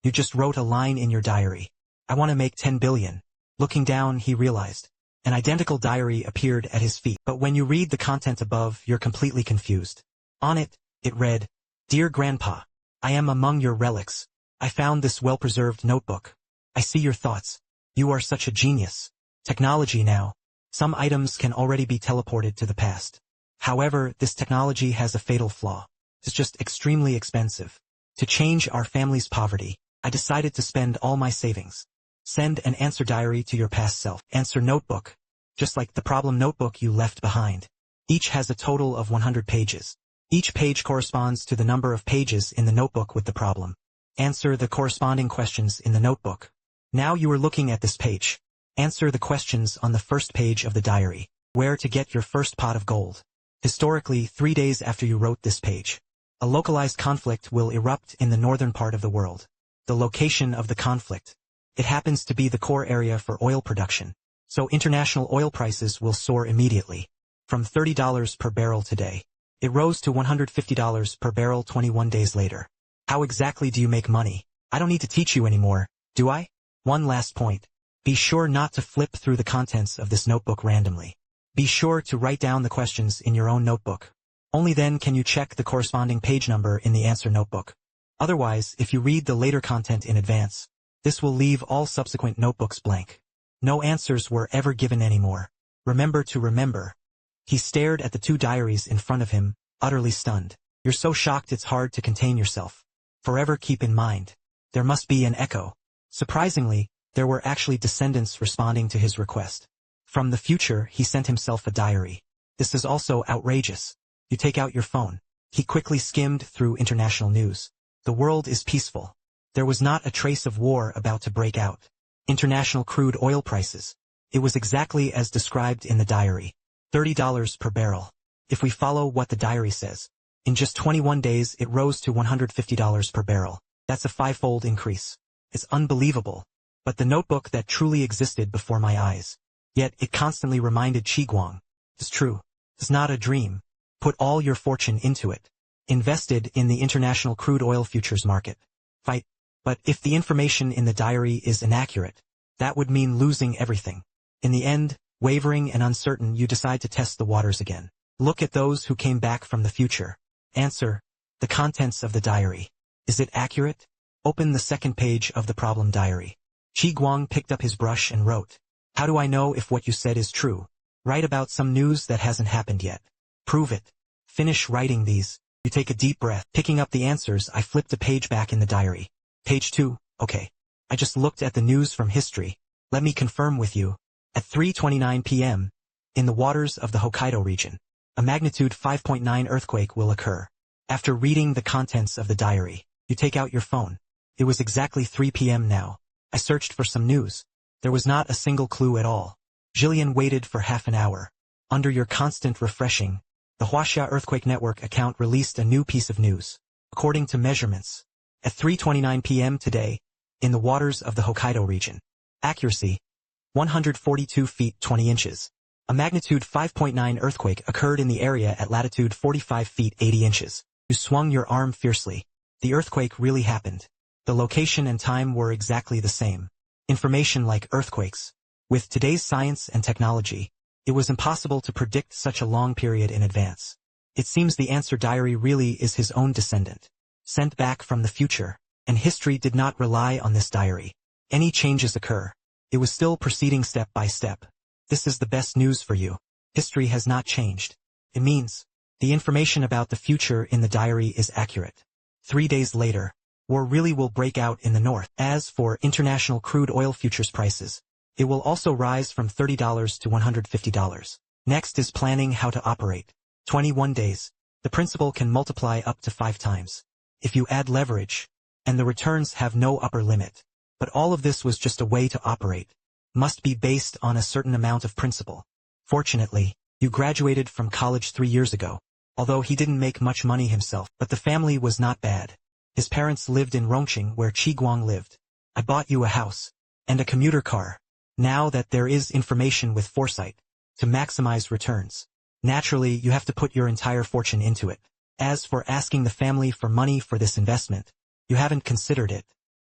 You just wrote a line in your diary. I want to make 10 billion. Looking down, he realized. An identical diary appeared at his feet. But when you read the content above, you're completely confused. On it, it read, Dear Grandpa, I am among your relics. I found this well-preserved notebook. I see your thoughts. You are such a genius. Technology now. Some items can already be teleported to the past. However, this technology has a fatal flaw. It's just extremely expensive. To change our family's poverty, I decided to spend all my savings. Send an answer diary to your past self. Answer notebook. Just like the problem notebook you left behind. Each has a total of 100 pages. Each page corresponds to the number of pages in the notebook with the problem. Answer the corresponding questions in the notebook. Now you are looking at this page. Answer the questions on the first page of the diary. Where to get your first pot of gold. Historically, 3 days after you wrote this page, a localized conflict will erupt in the northern part of the world. The location of the conflict. It happens to be the core area for oil production. So international oil prices will soar immediately. From $30 per barrel today, it rose to $150 per barrel 21 days later. How exactly do you make money? I don't need to teach you anymore, do I? One last point. Be sure not to flip through the contents of this notebook randomly. Be sure to write down the questions in your own notebook. Only then can you check the corresponding page number in the answer notebook. Otherwise, if you read the later content in advance, this will leave all subsequent notebooks blank. No answers were ever given anymore. Remember to remember. He stared at the 2 diaries in front of him, utterly stunned. You're so shocked it's hard to contain yourself. Forever keep in mind. There must be an echo. Surprisingly, there were actually descendants responding to his request. From the future, he sent himself a diary. This is also outrageous. You take out your phone. He quickly skimmed through international news. The world is peaceful. There was not a trace of war about to break out. International crude oil prices. It was exactly as described in the diary. $30 per barrel. If we follow what the diary says, in just 21 days it rose to $150 per barrel. That's a 5-fold increase. It's unbelievable. But the notebook that truly existed before my eyes. Yet it constantly reminded Guang. It's true. It's not a dream. Put all your fortune into it. Invested in the international crude oil futures market. Fight. But if the information in the diary is inaccurate, that would mean losing everything. In the end, wavering and uncertain, you decide to test the waters again. Look at those who came back from the future. Answer. The contents of the diary. Is it accurate? Open the second page of the problem diary. Guang picked up his brush and wrote. How do I know if what you said is true? Write about some news that hasn't happened yet. Prove it. Finish writing these. You take a deep breath. Picking up the answers, I flipped a page back in the diary. Page 2. Okay. I just looked at the news from history. Let me confirm with you. At 3:29 p.m., in the waters of the Hokkaido region, a magnitude 5.9 earthquake will occur. After reading the contents of the diary, you take out your phone. It was exactly 3 p.m. now. I searched for some news. There was not a single clue at all. Jillian waited for half an hour. Under your constant refreshing, the Hu Xue Earthquake Network account released a new piece of news. According to measurements, at 3:29 p.m. today, in the waters of the Hokkaido region, accuracy, 142 feet 20 inches. A magnitude 5.9 earthquake occurred in the area at latitude 45 feet 80 inches. You swung your arm fiercely. The earthquake really happened. The location and time were exactly the same. Information like earthquakes. With today's science and technology, it was impossible to predict such a long period in advance. It seems the answer diary really is his own descendant, sent back from the future, and history did not rely on this diary. Any changes occur. It was still proceeding step by step. This is the best news for you. History has not changed. It means the information about the future in the diary is accurate. 3 days later, war really will break out in the north. As for international crude oil futures prices, it will also rise from $30 to $150. Next is planning how to operate. 21 days. The principal can multiply up to 5 times. If you add leverage, and the returns have no upper limit. But all of this was just a way to operate. Must be based on a certain amount of principal. Fortunately, you graduated from college 3 years ago. Although he didn't make much money himself, but the family was not bad. His parents lived in Rongqing where Guang lived. I bought you a house. And a commuter car. Now that there is information with foresight, to maximize returns. Naturally, you have to put your entire fortune into it. As for asking the family for money for this investment, you haven't considered it.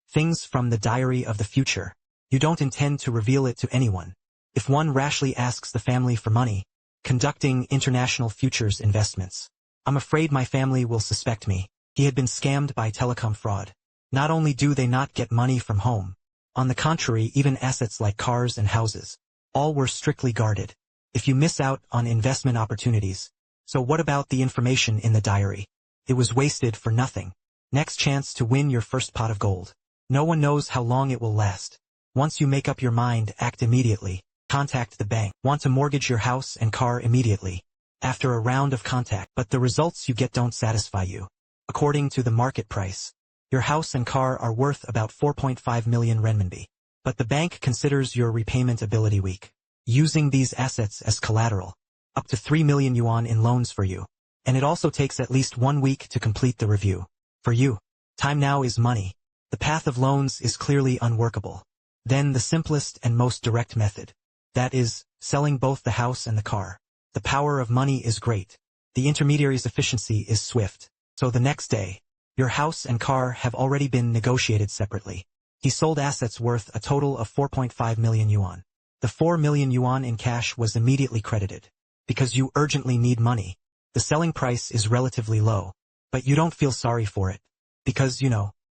Things from the diary of the future. You don't intend to reveal it to anyone. If one rashly asks the family for money, conducting international futures investments. I'm afraid my family will suspect me. He had been scammed by telecom fraud. Not only do they not get money from home, on the contrary, even assets like cars and houses, all were strictly guarded. If you miss out on investment opportunities, so what about the information in the diary? It was wasted for nothing. Next chance to win your first pot of gold. No one knows how long it will last. Once you make up your mind, act immediately. Contact the bank. Want to mortgage your house and car immediately. After a round of contact, but the results you get don't satisfy you. According to the market price, your house and car are worth about 4.5 million renminbi. But the bank considers your repayment ability weak, using these assets as collateral. Up to 3 million yuan in loans for you. And it also takes at least 1 week to complete the review. For you, time now is money. The path of loans is clearly unworkable. Then the simplest and most direct method. That is, selling both the house and the car. The power of money is great. The intermediary's efficiency is swift. So the next day, your house and car have already been negotiated separately. He sold assets worth a total of 4.5 million yuan. The 4 million yuan in cash was immediately credited. Because you urgently need money. The selling price is relatively low. But you don't feel sorry for it. Because,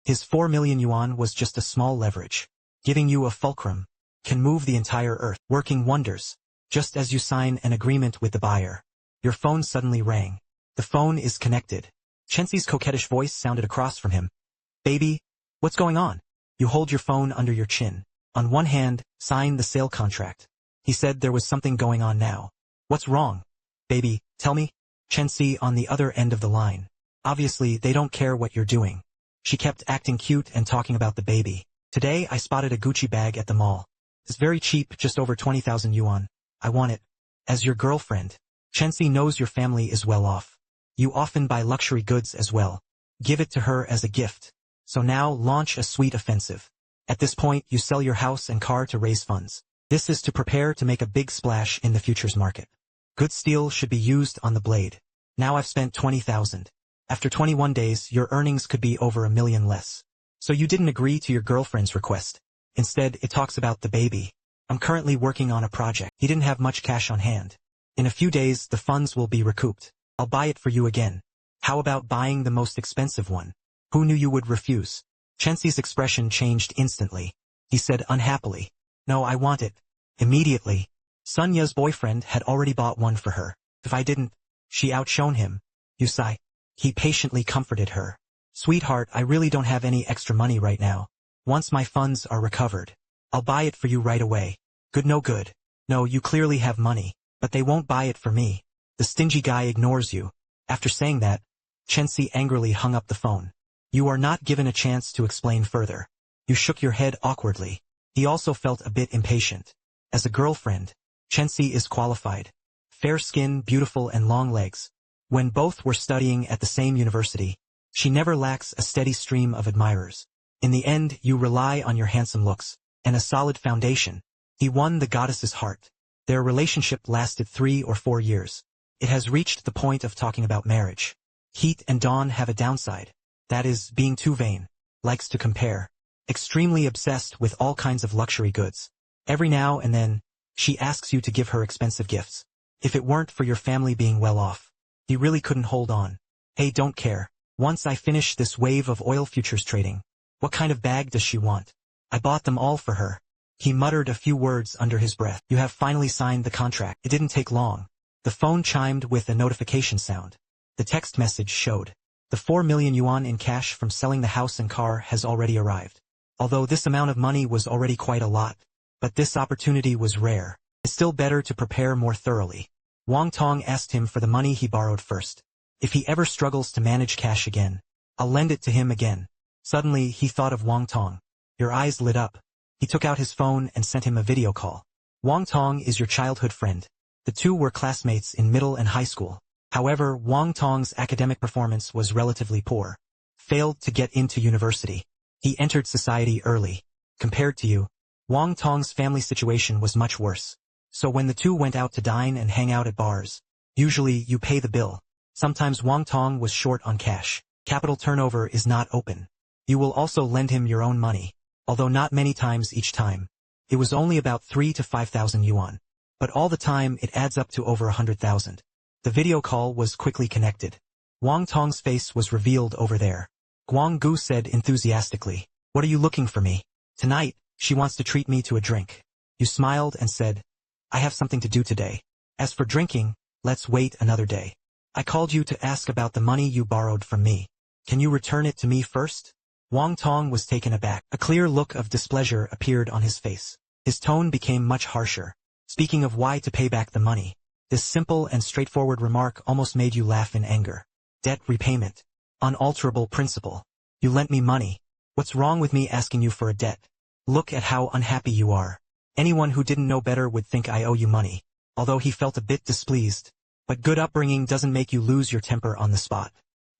his 4 million yuan was just a small leverage. Giving you a fulcrum can move the entire earth, working wonders. Just as you sign an agreement with the buyer, your phone suddenly rang. The phone is connected. Chenxi's coquettish voice sounded across from him. Baby, what's going on? You hold your phone under your chin. On one hand, sign the sale contract. He said there was something going on now. What's wrong? Baby, tell me. Chenxi on the other end of the line. Obviously, they don't care what you're doing. She kept acting cute and talking about the baby. Today I spotted a Gucci bag at the mall. It's very cheap, just over 20,000 yuan. I want it. As your girlfriend. Chenxi knows your family is well off. You often buy luxury goods as well. Give it to her as a gift. So now launch a sweet offensive. At this point you sell your house and car to raise funds. This is to prepare to make a big splash in the futures market. Good steel should be used on the blade. Now I've spent 20,000. After 21 days your earnings could be over 1 million less. So you didn't agree to your girlfriend's request. Instead, it talks about the baby. I'm currently working on a project. He didn't have much cash on hand. In a few days, the funds will be recouped. I'll buy it for you again. How about buying the most expensive one? Who knew you would refuse? Chenxi's expression changed instantly. He said unhappily, No, I want it. Immediately. Sun Ye's boyfriend had already bought one for her. If I didn't, she outshone him. You sigh. He patiently comforted her. Sweetheart, I really don't have any extra money right now. Once my funds are recovered, I'll buy it for you right away. Good, no good. No, you clearly have money, but they won't buy it for me. The stingy guy ignores you. After saying that, Chenxi angrily hung up the phone. You are not given a chance to explain further. You shook your head awkwardly. He also felt a bit impatient. As a girlfriend, Chenxi is qualified. Fair skin, beautiful and long legs. When both were studying at the same university, she never lacks a steady stream of admirers. In the end, you rely on your handsome looks and a solid foundation. He won the goddess's heart. Their relationship lasted 3 or 4 years. It has reached the point of talking about marriage. Heat and Dawn have a downside. That is, being too vain. Likes to compare. Extremely obsessed with all kinds of luxury goods. Every now and then, she asks you to give her expensive gifts. If it weren't for your family being well off, he really couldn't hold on. Hey, don't care. Once I finish this wave of oil futures trading, what kind of bag does she want? I bought them all for her. He muttered a few words under his breath. You have finally signed the contract. It didn't take long. The phone chimed with a notification sound. The text message showed. The 4 million yuan in cash from selling the house and car has already arrived. Although this amount of money was already quite a lot, but this opportunity was rare. It's still better to prepare more thoroughly. Wang Tong asked him for the money he borrowed first. If he ever struggles to manage cash again, I'll lend it to him again. Suddenly, he thought of Wang Tong. Your eyes lit up. He took out his phone and sent him a video call. Wang Tong is your childhood friend. The two were classmates in middle and high school. However, Wang Tong's academic performance was relatively poor. Failed to get into university. He entered society early. Compared to you, Wang Tong's family situation was much worse. So when the two went out to dine and hang out at bars, usually you pay the bill. Sometimes Wang Tong was short on cash. Capital turnover is not open. You will also lend him your own money, although not many times each time. It was only about 3 to 5,000 yuan. But all the time it adds up to over 100,000. The video call was quickly connected. Wang Tong's face was revealed over there. Guang Gu said enthusiastically, "What are you looking for me? Tonight, she wants to treat me to a drink." You smiled and said, "I have something to do today. As for drinking, let's wait another day. I called you to ask about the money you borrowed from me. Can you return it to me first?" Wang Tong was taken aback. A clear look of displeasure appeared on his face. His tone became much harsher. Speaking of why to pay back the money, this simple and straightforward remark almost made you laugh in anger. Debt repayment. Unalterable principle. You lent me money. What's wrong with me asking you for a debt? Look at how unhappy you are. Anyone who didn't know better would think I owe you money. Although he felt a bit displeased. But good upbringing doesn't make you lose your temper on the spot.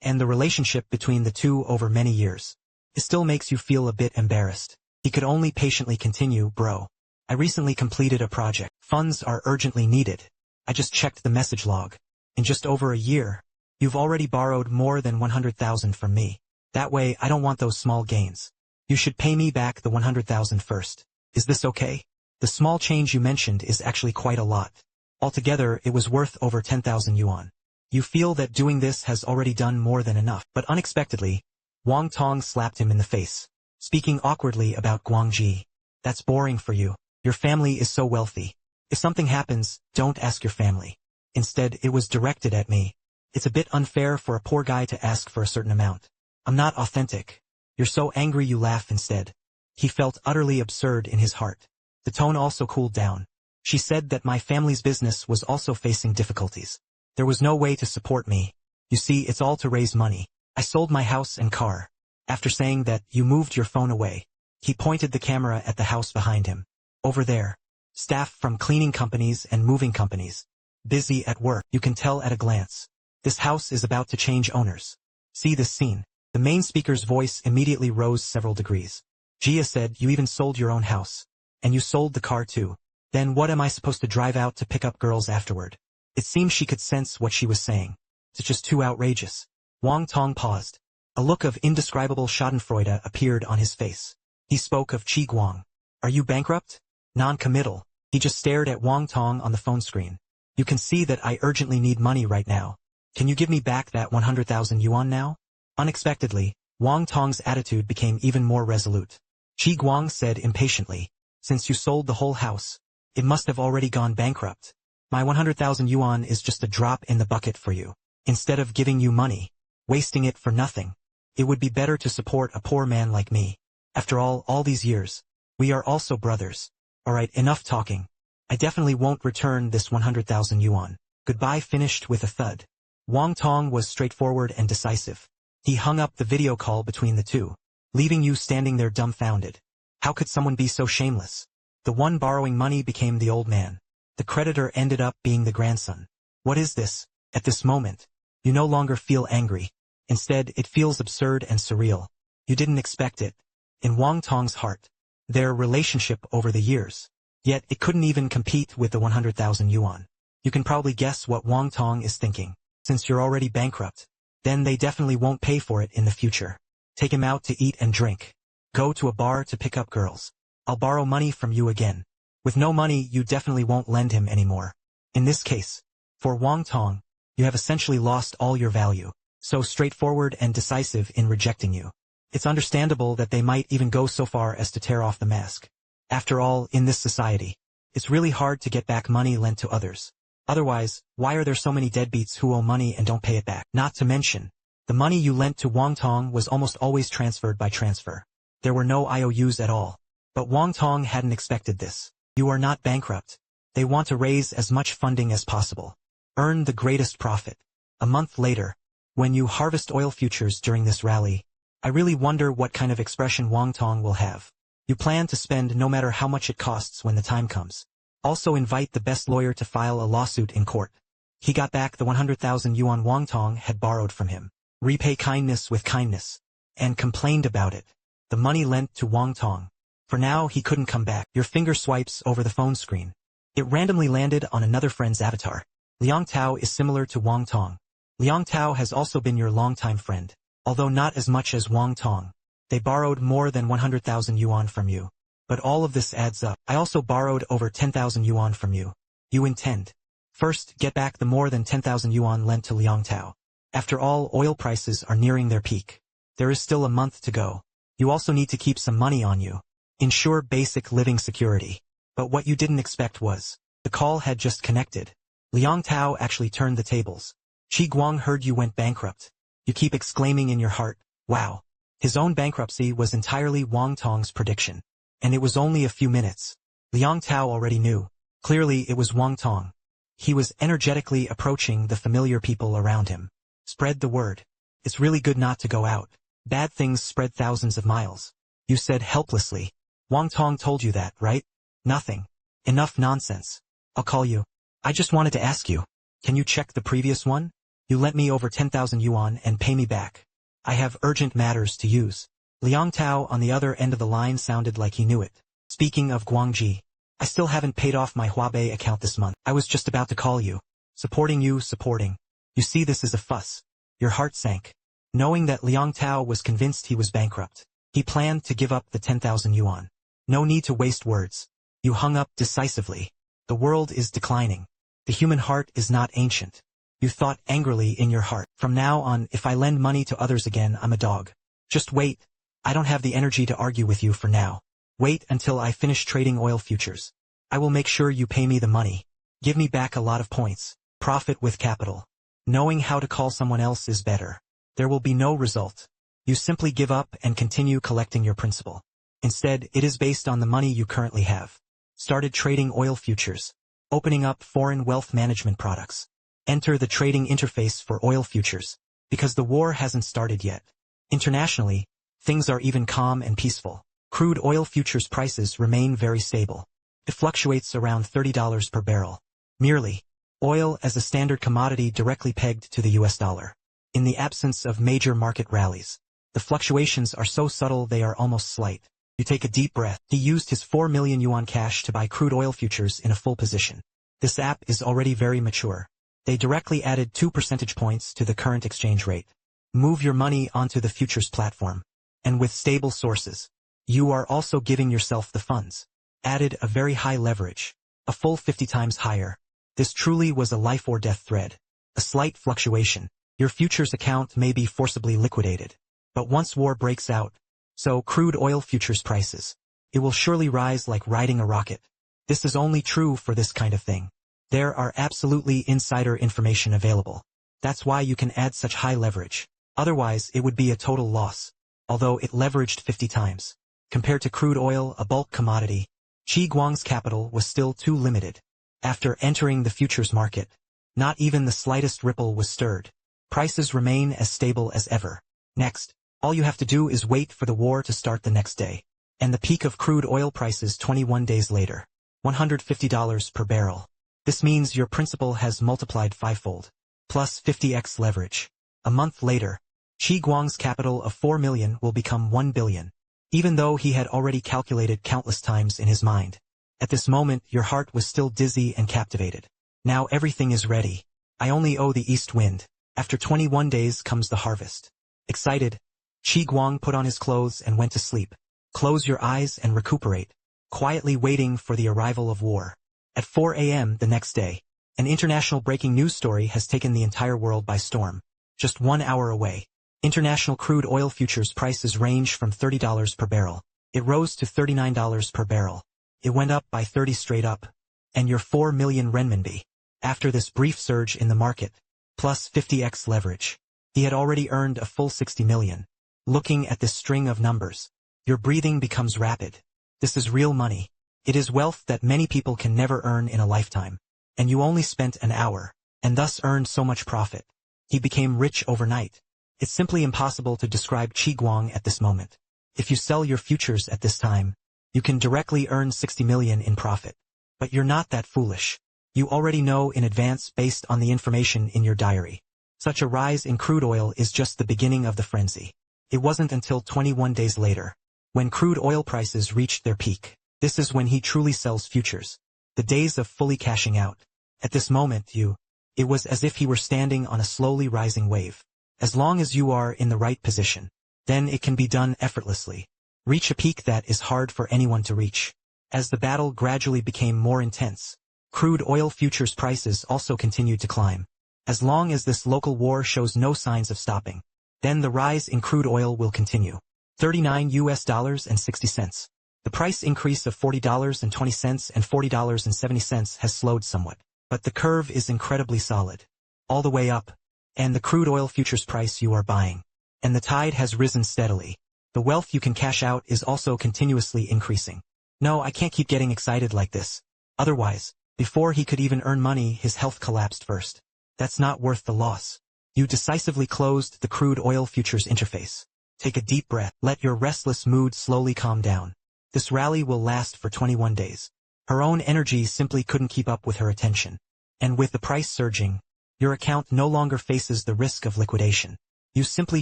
And the relationship between the two over many years. It still makes you feel a bit embarrassed. He could only patiently continue, "Bro. I recently completed a project. Funds are urgently needed. I just checked the message log. In just over a year, you've already borrowed more than 100,000 from me. That way I don't want those small gains. You should pay me back the 100,000 first. Is this okay? The small change you mentioned is actually quite a lot. Altogether, it was worth over 10,000 yuan. You feel that doing this has already done more than enough." But unexpectedly, Wang Tong slapped him in the face, speaking awkwardly about Guangji. "That's boring for you. Your family is so wealthy. If something happens, don't ask your family. Instead, it was directed at me. It's a bit unfair for a poor guy to ask for a certain amount. I'm not authentic. You're so angry you laugh instead." He felt utterly absurd in his heart. The tone also cooled down. "She said that my family's business was also facing difficulties. There was no way to support me. You see, it's all to raise money. I sold my house and car." After saying that, you moved your phone away. He pointed the camera at the house behind him. "Over there. Staff from cleaning companies and moving companies. Busy at work, you can tell at a glance. This house is about to change owners. See this scene." The main speaker's voice immediately rose several degrees. Jia said, "You even sold your own house. And you sold the car too. Then what am I supposed to drive out to pick up girls afterward?" It seemed she could sense what she was saying. It's just too outrageous. Wang Tong paused. A look of indescribable schadenfreude appeared on his face. He spoke of Qi Guang. "Are you bankrupt?" "Non-committal." He just stared at Wang Tong on the phone screen. "You can see that I urgently need money right now. Can you give me back that 100,000 yuan now?" Unexpectedly, Wang Tong's attitude became even more resolute. Qi Guang said impatiently, "Since you sold the whole house, it must have already gone bankrupt. My 100,000 yuan is just a drop in the bucket for you. Instead of giving you money, wasting it for nothing, it would be better to support a poor man like me. After all these years, we are also brothers. Alright, enough talking. I definitely won't return this 100,000 yuan. Goodbye." Finished with a thud. Wang Tong was straightforward and decisive. He hung up the video call between the two, leaving you standing there dumbfounded. How could someone be so shameless? The one borrowing money became the old man. The creditor ended up being the grandson. What is this? At this moment, you no longer feel angry. Instead, it feels absurd and surreal. You didn't expect it. In Wang Tong's heart, their relationship over the years. Yet it couldn't even compete with the 100,000 yuan. You can probably guess what Wang Tong is thinking. Since you're already bankrupt, then they definitely won't pay for it in the future. Take him out to eat and drink. Go to a bar to pick up girls. I'll borrow money from you again. With no money, you definitely won't lend him anymore. In this case, for Wang Tong, you have essentially lost all your value. So straightforward and decisive in rejecting you. It's understandable that they might even go so far as to tear off the mask. After all, in this society, it's really hard to get back money lent to others. Otherwise, why are there so many deadbeats who owe money and don't pay it back? Not to mention, the money you lent to Wang Tong was almost always transferred by transfer. There were no IOUs at all. But Wang Tong hadn't expected this. You are not bankrupt. They want to raise as much funding as possible. Earn the greatest profit. A month later, when you harvest oil futures during this rally, I really wonder what kind of expression Wang Tong will have. You plan to spend no matter how much it costs when the time comes. Also invite the best lawyer to file a lawsuit in court. He got back the 100,000 yuan Wang Tong had borrowed from him. Repay kindness with kindness. And complained about it. The money lent to Wang Tong. For now, he couldn't come back. Your finger swipes over the phone screen. It randomly landed on another friend's avatar. Liang Tao is similar to Wang Tong. Liang Tao has also been your longtime friend, although not as much as Wang Tong. They borrowed more than 100,000 yuan from you. But all of this adds up. I also borrowed over 10,000 yuan from you. You intend. First, get back the more than 10,000 yuan lent to Liang Tao. After all, oil prices are nearing their peak. There is still a month to go. You also need to keep some money on you. Ensure basic living security. But what you didn't expect was, the call had just connected. Liang Tao actually turned the tables. Guang heard you went bankrupt. You keep exclaiming in your heart, wow. His own bankruptcy was entirely Wang Tong's prediction. And it was only a few minutes. Liang Tao already knew. Clearly it was Wang Tong. He was energetically approaching the familiar people around him. Spread the word. It's really good not to go out. Bad things spread thousands of miles. You said helplessly. Wang Tong told you that, right? Nothing. Enough nonsense. I'll call you. I just wanted to ask you. Can you check the previous one? You lent me over 10,000 yuan and pay me back. I have urgent matters to use. Liang Tao on the other end of the line sounded like he knew it. Speaking of Guangji, I still haven't paid off my Huabei account this month. I was just about to call you. Supporting. You see, this is a fuss. Your heart sank. Knowing that Liang Tao was convinced he was bankrupt, he planned to give up the 10,000 yuan. No need to waste words. You hung up decisively. The world is declining. The human heart is not ancient. You thought angrily in your heart. From now on, if I lend money to others again, I'm a dog. Just wait. I don't have the energy to argue with you for now. Wait until I finish trading oil futures. I will make sure you pay me the money. Give me back a lot of points. Profit with capital. Knowing how to call someone else is better. There will be no result. You simply give up and continue collecting your principal. Instead, it is based on the money you currently have. Started trading oil futures. Opening up foreign wealth management products. Enter the trading interface for oil futures. Because the war hasn't started yet. Internationally, things are even calm and peaceful. Crude oil futures prices remain very stable. It fluctuates around $30 per barrel. Merely, oil as a standard commodity directly pegged to the US dollar. In the absence of major market rallies, the fluctuations are so subtle they are almost slight. You take a deep breath. He used his 4 million yuan cash to buy crude oil futures in a full position. This app is already very mature. They directly added 2 percentage points to the current exchange rate. Move your money onto the futures platform. And with stable sources, you are also giving yourself the funds. Added a very high leverage. A full 50 times higher. This truly was a life or death thread. A slight fluctuation. Your futures account may be forcibly liquidated. But once war breaks out, so crude oil futures prices, it will surely rise like riding a rocket. This is only true for this kind of thing. There are absolutely insider information available. That's why you can add such high leverage. Otherwise, it would be a total loss. Although it leveraged 50 times. Compared to crude oil, a bulk commodity, Guang's capital was still too limited. After entering the futures market, not even the slightest ripple was stirred. Prices remain as stable as ever. Next, all you have to do is wait for the war to start the next day. And the peak of crude oil prices 21 days later. $150 per barrel. This means your principal has multiplied fivefold. Plus 50x leverage. A month later, Guang's capital of 4 million will become 1 billion. Even though he had already calculated countless times in his mind. At this moment, your heart was still dizzy and captivated. Now everything is ready. I only owe the east wind. After 21 days comes the harvest. Excited, Guang put on his clothes and went to sleep. Close your eyes and recuperate. Quietly waiting for the arrival of war. At 4 a.m. the next day, an international breaking news story has taken the entire world by storm. Just 1 hour away. International crude oil futures prices range from $30 per barrel. It rose to $39 per barrel. It went up by 30 straight up. And your 4 million renminbi. After this brief surge in the market, plus 50x leverage, he had already earned a full 60 million. Looking at this string of numbers, your breathing becomes rapid. This is real money. It is wealth that many people can never earn in a lifetime. And you only spent an hour, and thus earned so much profit. He became rich overnight. It's simply impossible to describe Guang at this moment. If you sell your futures at this time, you can directly earn 60 million in profit. But you're not that foolish. You already know in advance based on the information in your diary. Such a rise in crude oil is just the beginning of the frenzy. It wasn't until 21 days later, when crude oil prices reached their peak. This is when he truly sells futures. The days of fully cashing out. At this moment it was as if he were standing on a slowly rising wave. As long as you are in the right position, then it can be done effortlessly. Reach a peak that is hard for anyone to reach. As the battle gradually became more intense, crude oil futures prices also continued to climb. As long as this local war shows no signs of stopping, then the rise in crude oil will continue. $39.60. The price increase of $40.20 and $40.70 has slowed somewhat, but the curve is incredibly solid. All the way up. And the crude oil futures price you are buying. And the tide has risen steadily. The wealth you can cash out is also continuously increasing. No, I can't keep getting excited like this. Otherwise, before he could even earn money, his health collapsed first. That's not worth the loss. You decisively closed the crude oil futures interface. Take a deep breath. Let your restless mood slowly calm down. This rally will last for 21 days. Her own energy simply couldn't keep up with her attention. And with the price surging, your account no longer faces the risk of liquidation. You simply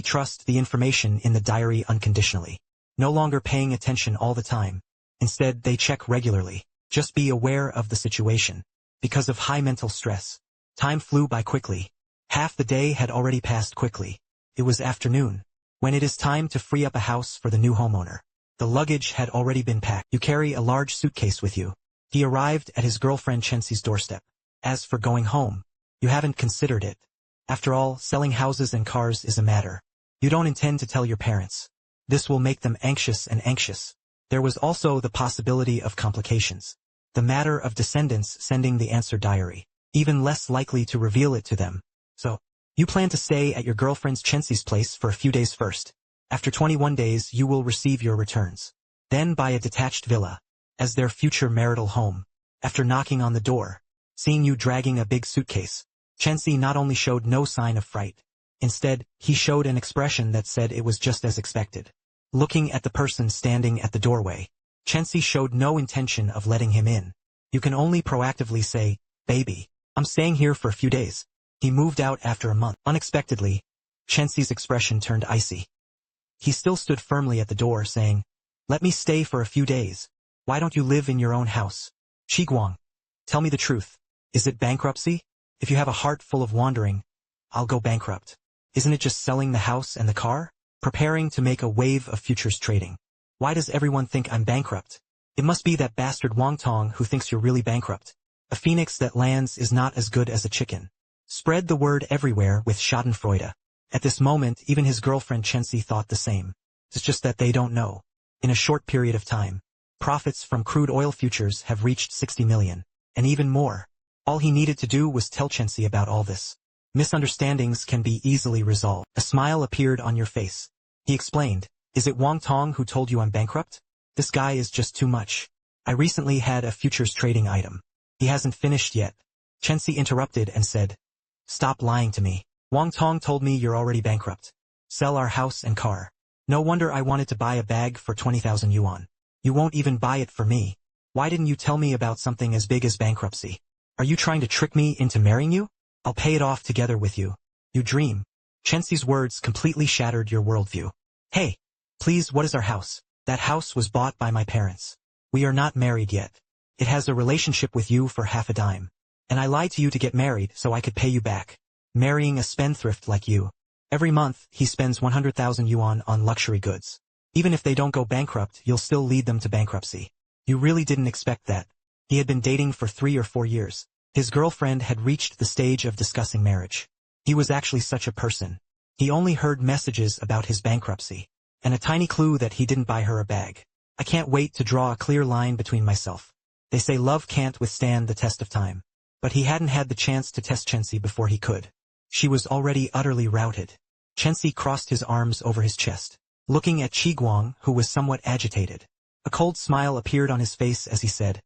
trust the information in the diary unconditionally. No longer paying attention all the time. Instead, they check regularly. Just be aware of the situation. Because of high mental stress, time flew by quickly. Half the day had already passed quickly. It was afternoon. When it is time to free up a house for the new homeowner. The luggage had already been packed. You carry a large suitcase with you. He arrived at his girlfriend Chenxi's doorstep. As for going home, you haven't considered it. After all, selling houses and cars is a matter you don't intend to tell your parents. This will make them anxious and anxious. There was also the possibility of complications. The matter of descendants sending the answer diary, even less likely to reveal it to them. So, you plan to stay at your girlfriend's Chenxi's place for a few days first. After 21 days you will receive your returns. Then buy a detached villa as their future marital home. After knocking on the door, seeing you dragging a big suitcase, Chenxi not only showed no sign of fright. Instead, he showed an expression that said it was just as expected. Looking at the person standing at the doorway, Chenxi showed no intention of letting him in. You can only proactively say, "Baby, I'm staying here for a few days." He moved out after a month. Unexpectedly, Chenxi's expression turned icy. He still stood firmly at the door saying, "Let me stay for a few days. Why don't you live in your own house?" Guang, tell me the truth. Is it bankruptcy? If you have a heart full of wandering, I'll go bankrupt. Isn't it just selling the house and the car? Preparing to make a wave of futures trading. Why does everyone think I'm bankrupt? It must be that bastard Wang Tong who thinks you're really bankrupt. A phoenix that lands is not as good as a chicken. Spread the word everywhere with schadenfreude. At this moment, even his girlfriend Chenxi thought the same. It's just that they don't know. In a short period of time, profits from crude oil futures have reached 60 million, and even more. All he needed to do was tell Chenxi about all this. Misunderstandings can be easily resolved. A smile appeared on your face. He explained, "Is it Wang Tong who told you I'm bankrupt? This guy is just too much. I recently had a futures trading item. He hasn't finished yet." Chenxi interrupted and said, "Stop lying to me. Wang Tong told me you're already bankrupt. Sell our house and car. No wonder I wanted to buy a bag for 20,000 yuan. You won't even buy it for me. Why didn't you tell me about something as big as bankruptcy? Are you trying to trick me into marrying you? I'll pay it off together with you. You dream." Chenxi's words completely shattered your worldview. "Hey, please, what is our house? That house was bought by my parents. We are not married yet. It has a relationship with you for half a dime. And I lied to you to get married so I could pay you back. Marrying a spendthrift like you. Every month, he spends 100,000 yuan on luxury goods. Even if they don't go bankrupt, you'll still lead them to bankruptcy. You really didn't expect that." He had been dating for 3 or 4 years. His girlfriend had reached the stage of discussing marriage. He was actually such a person. He only heard messages about his bankruptcy, and a tiny clue that he didn't buy her a bag. "I can't wait to draw a clear line between myself. They say love can't withstand the test of time." But he hadn't had the chance to test Chenxi before he could. She was already utterly routed. Chenxi crossed his arms over his chest, looking at Guang, who was somewhat agitated. A cold smile appeared on his face as he said,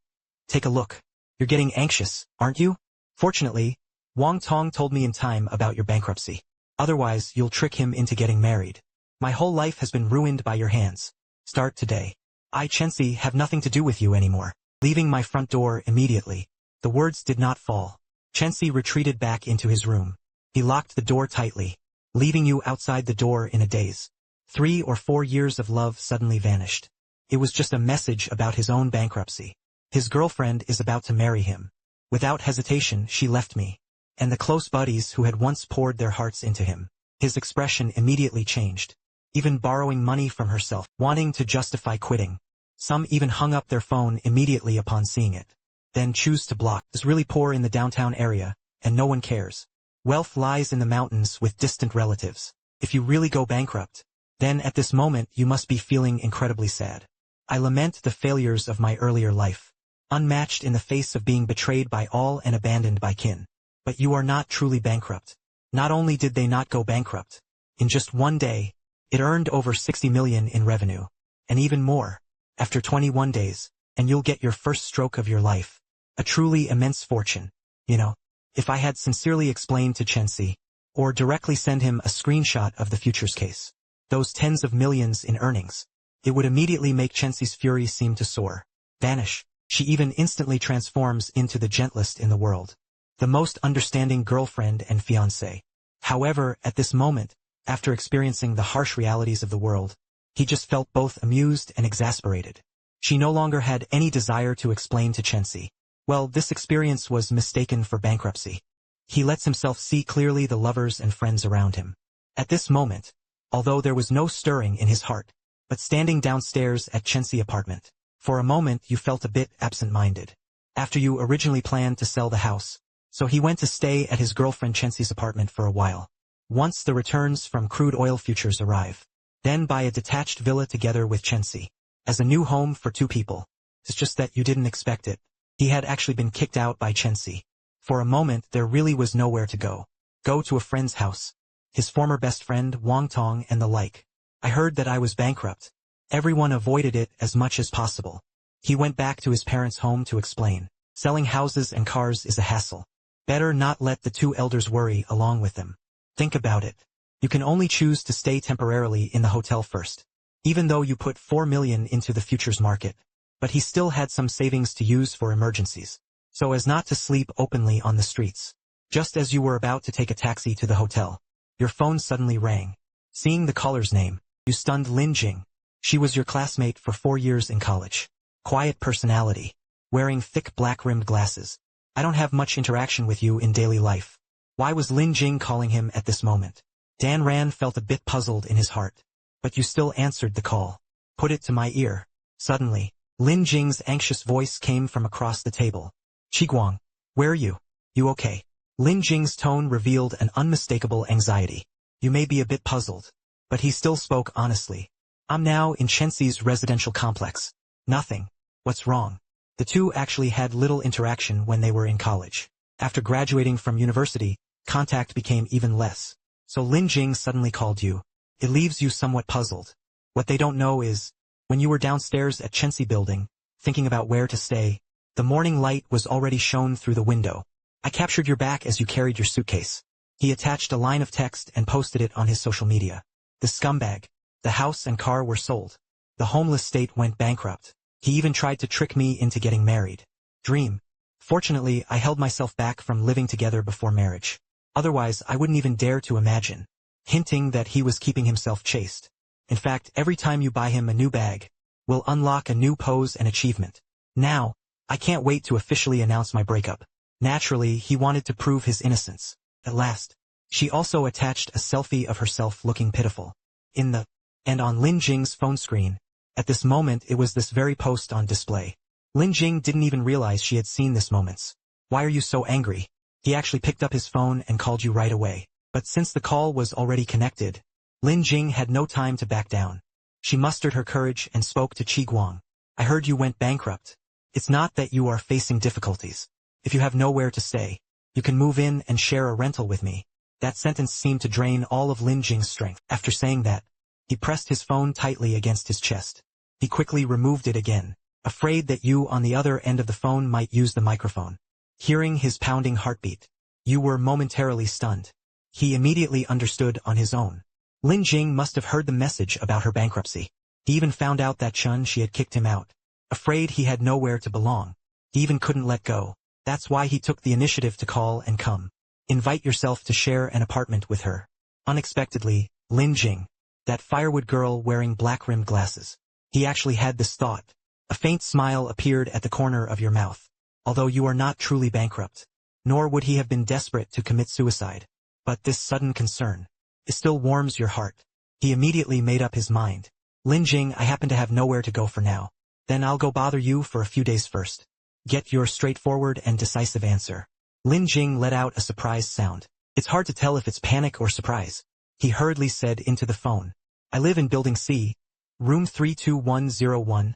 "Take a look. You're getting anxious, aren't you? Fortunately, Wang Tong told me in time about your bankruptcy. Otherwise, you'll trick him into getting married. My whole life has been ruined by your hands. Start today. I, Chenxi, have nothing to do with you anymore. Leaving my front door immediately." The words did not fall. Chenxi retreated back into his room. He locked the door tightly, leaving you outside the door in a daze. 3 or 4 years of love suddenly vanished. It was just a message about his own bankruptcy. His girlfriend is about to marry him. Without hesitation, she left me. And the close buddies who had once poured their hearts into him. His expression immediately changed. even borrowing money from herself, wanting to justify quitting. Some even hung up their phone immediately upon seeing it. Then choose to block. Is really poor in the downtown area, and no one cares. Wealth lies in the mountains with distant relatives. If you really go bankrupt, then at this moment you must be feeling incredibly sad. I lament the failures of my earlier life. Unmatched in the face of being betrayed by all and abandoned by kin. But you are not truly bankrupt. Not only did they not go bankrupt, in just one day, it earned over 60 million in revenue. And even more, after 21 days, and you'll get your first stroke of your life. A truly immense fortune. You know, if I had sincerely explained to Chenxi, or directly send him a screenshot of the futures case, those tens of millions in earnings, it would immediately make Chenxi's fury seem to soar, vanish. She even instantly transforms into the gentlest in the world. The most understanding girlfriend and fiancé. However, at this moment, after experiencing the harsh realities of the world, he just felt both amused and exasperated. She no longer had any desire to explain to Chenxi. Well, this experience was mistaken for bankruptcy. He lets himself see clearly the lovers and friends around him. At this moment, although there was no stirring in his heart, but standing downstairs at Chenxi apartment, for a moment you felt a bit absent-minded. After you originally planned to sell the house, so he went to stay at his girlfriend Chenxi's apartment for a while. Once the returns from crude oil futures arrive, then buy a detached villa together with Chenxi, as a new home for two people. It's just that you didn't expect it. He had actually been kicked out by Chenxi. For a moment there really was nowhere to go. Go to a friend's house. His former best friend Wang Tong and the like. I heard that I was bankrupt. Everyone avoided it as much as possible. He went back to his parents' home to explain. Selling houses and cars is a hassle. Better not let the two elders worry along with them. Think about it. You can only choose to stay temporarily in the hotel first. Even though you put 4 million into the futures market. But he still had some savings to use for emergencies. So as not to sleep openly on the streets. Just as you were about to take a taxi to the hotel, your phone suddenly rang. Seeing the caller's name, you stunned Lin Jing. She was your classmate for 4 years in college. Quiet personality. Wearing thick black-rimmed glasses. I don't have much interaction with you in daily life. Why was Lin Jing calling him at this moment? Dan Ran felt a bit puzzled in his heart. But you still answered the call. Put it to my ear. Suddenly, Lin Jing's anxious voice came from across the table. Guang, where are you? You okay? Lin Jing's tone revealed an unmistakable anxiety. You may be a bit puzzled. But he still spoke honestly. I'm now in Chenxi's residential complex. Nothing. What's wrong? The two actually had little interaction when they were in college. After graduating from university, contact became even less. So Lin Jing suddenly called you. It leaves you somewhat puzzled. What they don't know is, when you were downstairs at Chenxi building, thinking about where to stay, the morning light was already shown through the window. I captured your back as you carried your suitcase. He attached a line of text and posted it on his social media. The scumbag. The house and car were sold. The homeless state went bankrupt. He even tried to trick me into getting married. Dream. Fortunately, I held myself back from living together before marriage. Otherwise, I wouldn't even dare to imagine. Hinting that he was keeping himself chaste. In fact, every time you buy him a new bag, will unlock a new pose and achievement. Now, I can't wait to officially announce my breakup. Naturally, he wanted to prove his innocence. At last, she also attached a selfie of herself looking pitiful. And on Lin Jing's phone screen. At this moment it was this very post on display. Lin Jing didn't even realize she had seen this moments. Why are you so angry? He actually picked up his phone and called you right away. But since the call was already connected, Lin Jing had no time to back down. She mustered her courage and spoke to Guang. I heard you went bankrupt. It's not that you are facing difficulties. If you have nowhere to stay, you can move in and share a rental with me. That sentence seemed to drain all of Lin Jing's strength. After saying that, he pressed his phone tightly against his chest. He quickly removed it again, afraid that you on the other end of the phone might use the microphone. Hearing his pounding heartbeat, you were momentarily stunned. He immediately understood on his own. Lin Jing must have heard the message about her bankruptcy. He even found out that she had kicked him out. Afraid he had nowhere to belong. He even couldn't let go. That's why he took the initiative to call and come. Invite yourself to share an apartment with her. Unexpectedly, Lin Jing, that firewood girl wearing black-rimmed glasses. He actually had this thought. A faint smile appeared at the corner of your mouth. Although you are not truly bankrupt, nor would he have been desperate to commit suicide. But this sudden concern, it still warms your heart. He immediately made up his mind. Lin Jing, I happen to have nowhere to go for now. Then I'll go bother you for a few days first. Get your straightforward and decisive answer. Lin Jing let out a surprised sound. It's hard to tell if it's panic or surprise. He hurriedly said into the phone. I live in Building C, room 32101,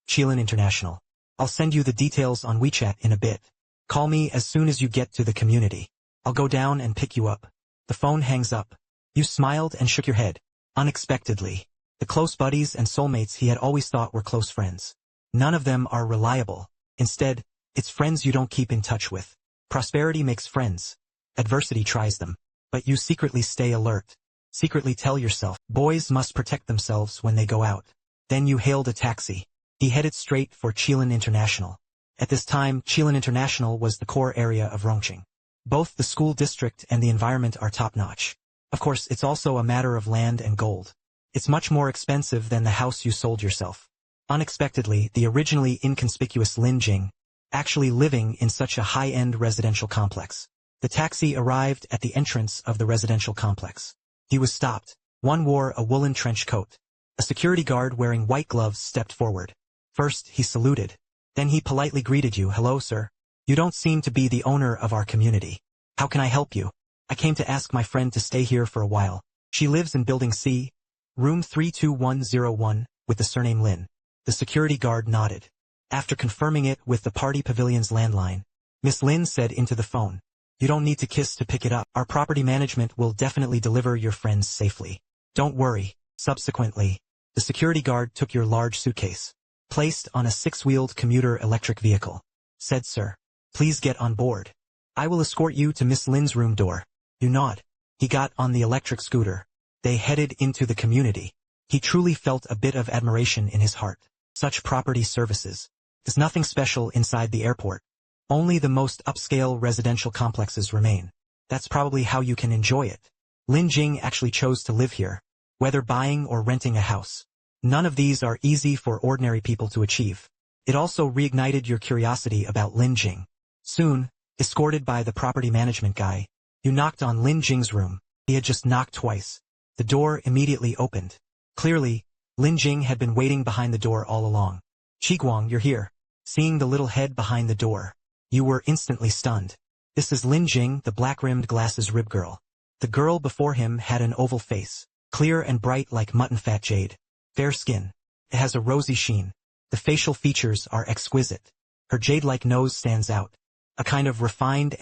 Qilin International. I'll send you the details on WeChat in a bit. Call me as soon as you get to the community. I'll go down and pick you up. The phone hangs up. You smiled and shook your head. Unexpectedly. The close buddies and soulmates he had always thought were close friends. None of them are reliable. Instead, it's friends you don't keep in touch with. Prosperity makes friends. Adversity tries them. But you secretly stay alert. Secretly tell yourself, boys must protect themselves when they go out. Then you hailed a taxi. He headed straight for Qilin International. At this time, Qilin International was the core area of Rongqing. Both the school district and the environment are top-notch. Of course, it's also a matter of land and gold. It's much more expensive than the house you sold yourself. Unexpectedly, the originally inconspicuous Lin Jing, actually living in such a high-end residential complex. The taxi arrived at the entrance of the residential complex. He was stopped. One wore a woolen trench coat. A security guard wearing white gloves stepped forward. First, he saluted. Then he politely greeted you. Hello, sir. You don't seem to be the owner of our community. How can I help you? I came to ask my friend to stay here for a while. She lives in Building C, room 32101, with the surname Lin. The security guard nodded. After confirming it with the party pavilion's landline, Miss Lin said into the phone, you don't need to kiss to pick it up. Our property management will definitely deliver your friends safely. Don't worry. Subsequently, the security guard took your large suitcase, placed on a 6-wheeled commuter electric vehicle. Said, sir, please get on board. I will escort you to Miss Lin's room door. You nod. He got on the electric scooter. They headed into the community. He truly felt a bit of admiration in his heart. Such property services. There's nothing special inside the airport. Only the most upscale residential complexes remain. That's probably how you can enjoy it. Lin Jing actually chose to live here, whether buying or renting a house. None of these are easy for ordinary people to achieve. It also reignited your curiosity about Lin Jing. Soon, escorted by the property management guy, you knocked on Lin Jing's room. He had just knocked twice. The door immediately opened. Clearly, Lin Jing had been waiting behind the door all along. Guang, you're here. Seeing the little head behind the door, you were instantly stunned. This is Lin Jing, the black-rimmed glasses rib girl. The girl before him had an oval face, clear and bright like mutton-fat jade. Fair skin. It has a rosy sheen. The facial features are exquisite. Her jade-like nose stands out. A kind of refined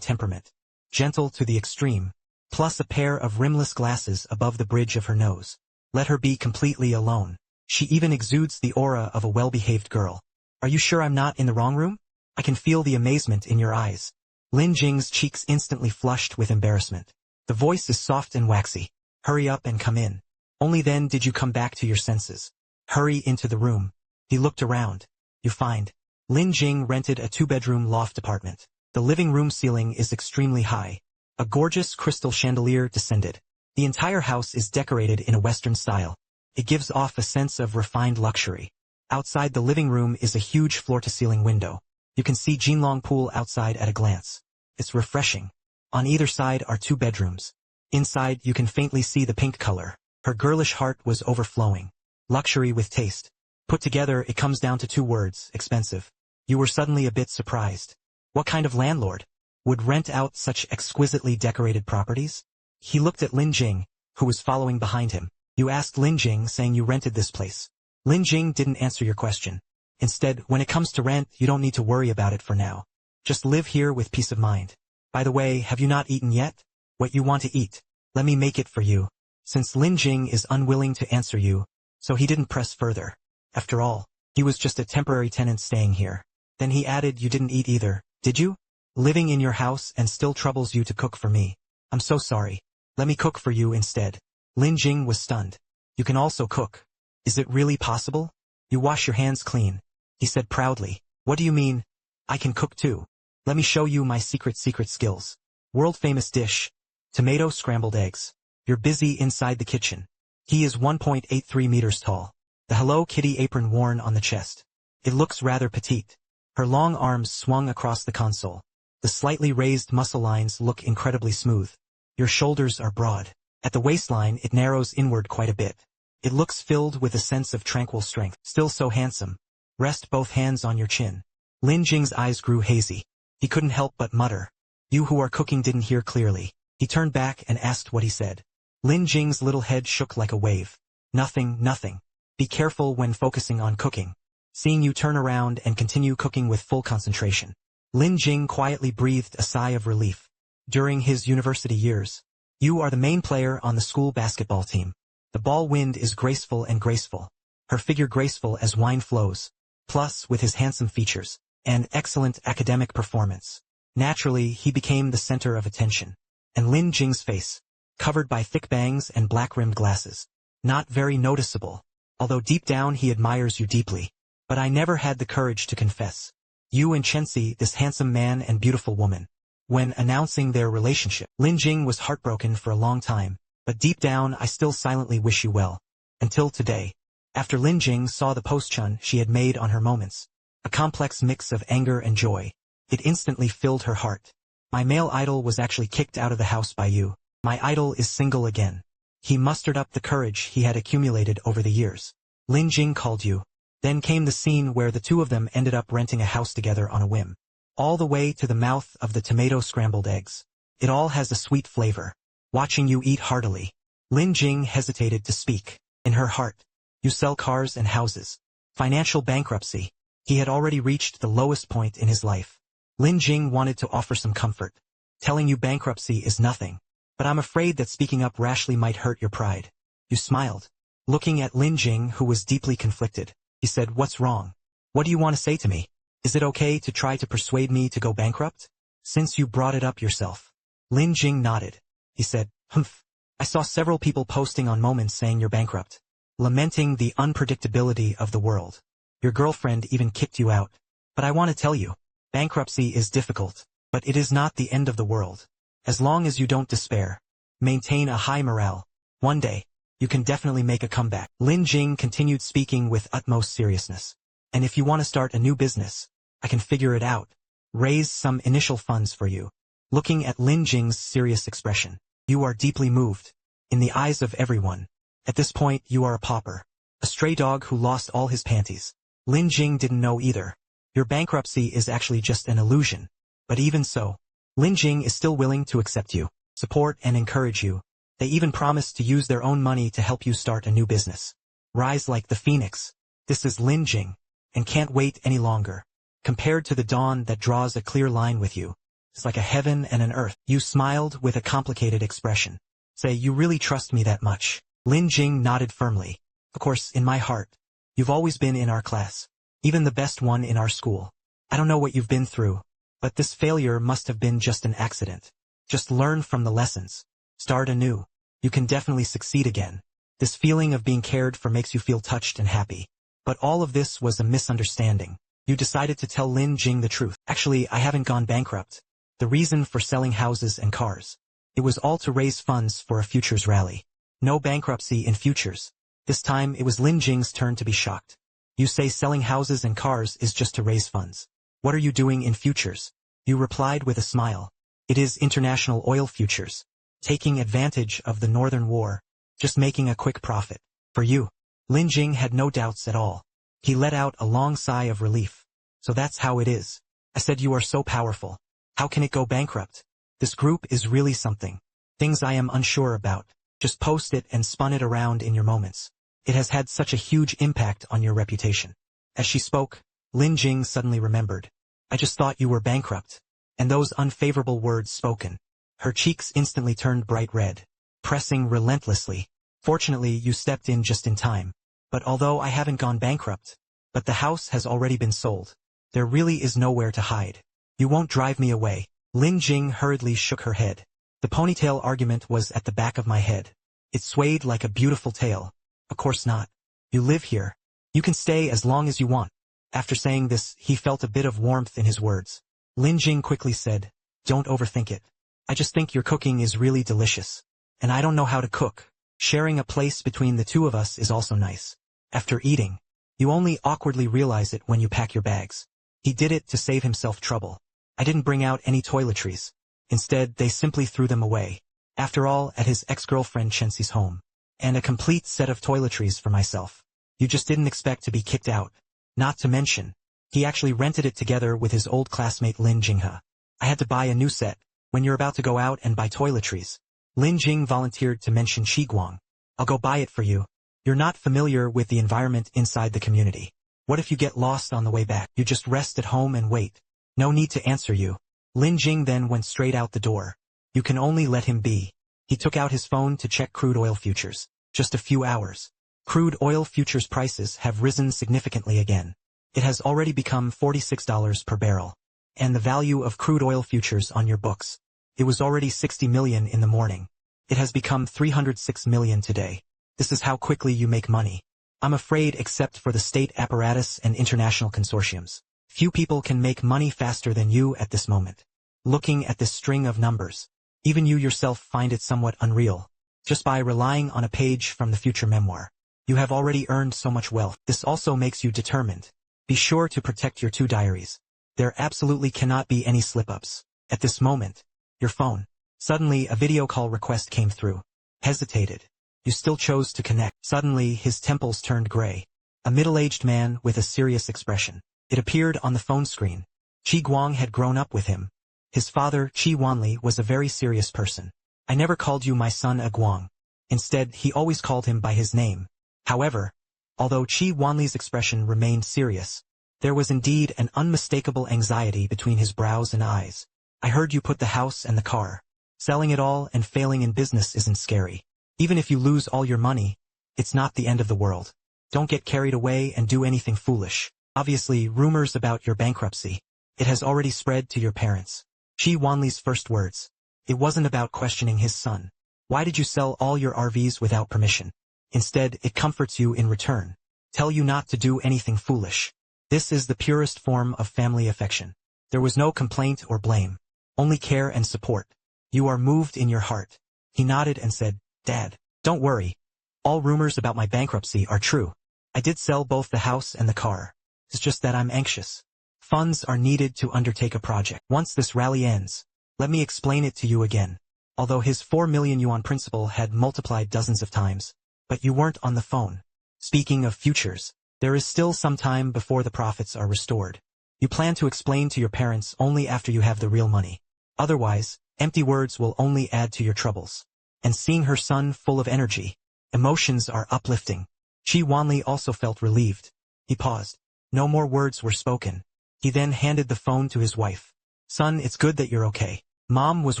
temperament. Gentle to the extreme. Plus a pair of rimless glasses above the bridge of her nose. Let her be completely alone. She even exudes the aura of a well-behaved girl. Are you sure I'm not in the wrong room? I can feel the amazement in your eyes. Lin Jing's cheeks instantly flushed with embarrassment. The voice is soft and waxy. Hurry up and come in. Only then did you come back to your senses. Hurry into the room. He looked around. You find. Lin Jing rented a 2-bedroom loft apartment. The living room ceiling is extremely high. A gorgeous crystal chandelier descended. The entire house is decorated in a Western style. It gives off a sense of refined luxury. Outside the living room is a huge floor-to-ceiling window. You can see Jinlong Pool outside at a glance. It's refreshing. On either side are 2 bedrooms. Inside you can faintly see the pink color. Her girlish heart was overflowing. Luxury with taste. Put together it comes down to 2 words, expensive. You were suddenly a bit surprised. What kind of landlord would rent out such exquisitely decorated properties? He looked at Lin Jing, who was following behind him. You asked Lin Jing saying you rented this place. Lin Jing didn't answer your question. Instead, when it comes to rent, you don't need to worry about it for now. Just live here with peace of mind. By the way, have you not eaten yet? What you want to eat? Let me make it for you. Since Lin Jing is unwilling to answer you, so he didn't press further. After all, he was just a temporary tenant staying here. Then he added, you didn't eat either, did you? Living in your house and still troubles you to cook for me. I'm so sorry. Let me cook for you instead. Lin Jing was stunned. You can also cook. Is it really possible? You wash your hands clean. He said proudly. What do you mean? I can cook too. Let me show you my secret skills. World-famous dish. Tomato scrambled eggs. You're busy inside the kitchen. He is 1.83 meters tall. The Hello Kitty apron worn on the chest. It looks rather petite. Her long arms swung across the console. The slightly raised muscle lines look incredibly smooth. Your shoulders are broad. At the waistline it narrows inward quite a bit. It looks filled with a sense of tranquil strength. Still so handsome. Rest both hands on your chin. Lin Jing's eyes grew hazy. He couldn't help but mutter. You who are cooking didn't hear clearly. He turned back and asked what he said. Lin Jing's little head shook like a wave. Nothing, nothing. Be careful when focusing on cooking. Seeing you turn around and continue cooking with full concentration. Lin Jing quietly breathed a sigh of relief. During his university years, you are the main player on the school basketball team. The ball wind is graceful and graceful. Her figure graceful as wine flows. Plus, with his handsome features, and excellent academic performance. Naturally, he became the center of attention. And Lin Jing's face, covered by thick bangs and black-rimmed glasses. Not very noticeable, although deep down he admires you deeply. But I never had the courage to confess. You and Chenxi, this handsome man and beautiful woman. When announcing their relationship, Lin Jing was heartbroken for a long time, but deep down I still silently wish you well. Until today. After Lin Jing saw the postchun she had made on her moments, a complex mix of anger and joy, it instantly filled her heart. My male idol was actually kicked out of the house by you. My idol is single again. He mustered up the courage he had accumulated over the years. Lin Jing called you. Then came the scene where the two of them ended up renting a house together on a whim. All the way to the mouth of the tomato scrambled eggs. It all has a sweet flavor. Watching you eat heartily. Lin Jing hesitated to speak. In her heart. You sell cars and houses. Financial bankruptcy. He had already reached the lowest point in his life. Lin Jing wanted to offer some comfort. Telling you bankruptcy is nothing. But I'm afraid that speaking up rashly might hurt your pride. You smiled. Looking at Lin Jing, who was deeply conflicted. He said, what's wrong? What do you want to say to me? Is it okay to try to persuade me to go bankrupt? Since you brought it up yourself. Lin Jing nodded. He said, humph. I saw several people posting on Moments saying you're bankrupt. Lamenting the unpredictability of the world. Your girlfriend even kicked you out. But I want to tell you, bankruptcy is difficult, but it is not the end of the world. As long as you don't despair. Maintain a high morale. One day, you can definitely make a comeback. Lin Jing continued speaking with utmost seriousness. And if you want to start a new business, I can figure it out. Raise some initial funds for you. Looking at Lin Jing's serious expression. You are deeply moved. In the eyes of everyone. At this point, you are a pauper. A stray dog who lost all his panties. Lin Jing didn't know either. Your bankruptcy is actually just an illusion. But even so, Lin Jing is still willing to accept you, support and encourage you. They even promised to use their own money to help you start a new business. Rise like the phoenix. This is Lin Jing. And can't wait any longer. Compared to the dawn that draws a clear line with you. It's like a heaven and an earth. You smiled with a complicated expression. Say, you really trust me that much. Lin Jing nodded firmly. Of course, in my heart. You've always been in our class. Even the best one in our school. I don't know what you've been through. But this failure must have been just an accident. Just learn from the lessons. Start anew. You can definitely succeed again. This feeling of being cared for makes you feel touched and happy. But all of this was a misunderstanding. You decided to tell Lin Jing the truth. Actually, I haven't gone bankrupt. The reason for selling houses and cars. It was all to raise funds for a futures rally. No bankruptcy in futures. This time it was Lin Jing's turn to be shocked. You say selling houses and cars is just to raise funds. What are you doing in futures? You replied with a smile. It is international oil futures. Taking advantage of the Northern War. Just making a quick profit. For you. Lin Jing had no doubts at all. He let out a long sigh of relief. So that's how it is. I said you are so powerful. How can it go bankrupt? This group is really something. Things I am unsure about. Just post it and spun it around in your moments. It has had such a huge impact on your reputation. As she spoke, Lin Jing suddenly remembered. I just thought you were bankrupt. And those unfavorable words spoken. Her cheeks instantly turned bright red. Pressing relentlessly. Fortunately, you stepped in just in time. But although I haven't gone bankrupt, but the house has already been sold. There really is nowhere to hide. You won't drive me away. Lin Jing hurriedly shook her head. The ponytail argument was at the back of my head. It swayed like a beautiful tail. Of course not. You live here. You can stay as long as you want. After saying this, he felt a bit of warmth in his words. Lin Jing quickly said, don't overthink it. I just think your cooking is really delicious. And I don't know how to cook. Sharing a place between the two of us is also nice. After eating, you only awkwardly realize it when you pack your bags. He did it to save himself trouble. I didn't bring out any toiletries. Instead, they simply threw them away. After all, at his ex-girlfriend Chenxi's home. And a complete set of toiletries for myself. You just didn't expect to be kicked out. Not to mention, he actually rented it together with his old classmate Lin Jing. I had to buy a new set. When you're about to go out and buy toiletries. Lin Jing volunteered to mention Guang. I'll go buy it for you. You're not familiar with the environment inside the community. What if you get lost on the way back? You just rest at home and wait. No need to answer you. Lin Jing then went straight out the door. You can only let him be. He took out his phone to check crude oil futures. Just a few hours. Crude oil futures prices have risen significantly again. It has already become $46 per barrel. And the value of crude oil futures on your books. It was already 60 million in the morning. It has become 306 million today. This is how quickly you make money. I'm afraid except for the state apparatus and international consortiums. Few people can make money faster than you at this moment. Looking at this string of numbers. Even you yourself find it somewhat unreal. Just by relying on a page from the future memoir. You have already earned so much wealth. This also makes you determined. Be sure to protect your two diaries. There absolutely cannot be any slip-ups. At this moment, your phone. Suddenly a video call request came through. Hesitated. You still chose to connect. Suddenly his temples turned gray. A middle-aged man with a serious expression. It appeared on the phone screen. Guang had grown up with him. His father, Wanli, was a very serious person. I never called you my son Guang. Instead, he always called him by his name. However, although Wanli's expression remained serious, there was indeed an unmistakable anxiety between his brows and eyes. I heard you put the house and the car. Selling it all and failing in business isn't scary. Even if you lose all your money, it's not the end of the world. Don't get carried away and do anything foolish. Obviously, rumors about your bankruptcy. It has already spread to your parents. Wanli's first words. It wasn't about questioning his son. Why did you sell all your RVs without permission? Instead, it comforts you in return. Tell you not to do anything foolish. This is the purest form of family affection. There was no complaint or blame. Only care and support. You are moved in your heart. He nodded and said, Dad, don't worry. All rumors about my bankruptcy are true. I did sell both the house and the car. It's just that I'm anxious. Funds are needed to undertake a project. Once this rally ends, let me explain it to you again. Although his 4 million yuan principal had multiplied dozens of times, but you weren't on the phone. Speaking of futures, there is still some time before the profits are restored. You plan to explain to your parents only after you have the real money. Otherwise, empty words will only add to your troubles. And seeing her son full of energy, emotions are uplifting. Wanli also felt relieved. He paused. No more words were spoken. He then handed the phone to his wife. Son, it's good that you're okay. Mom was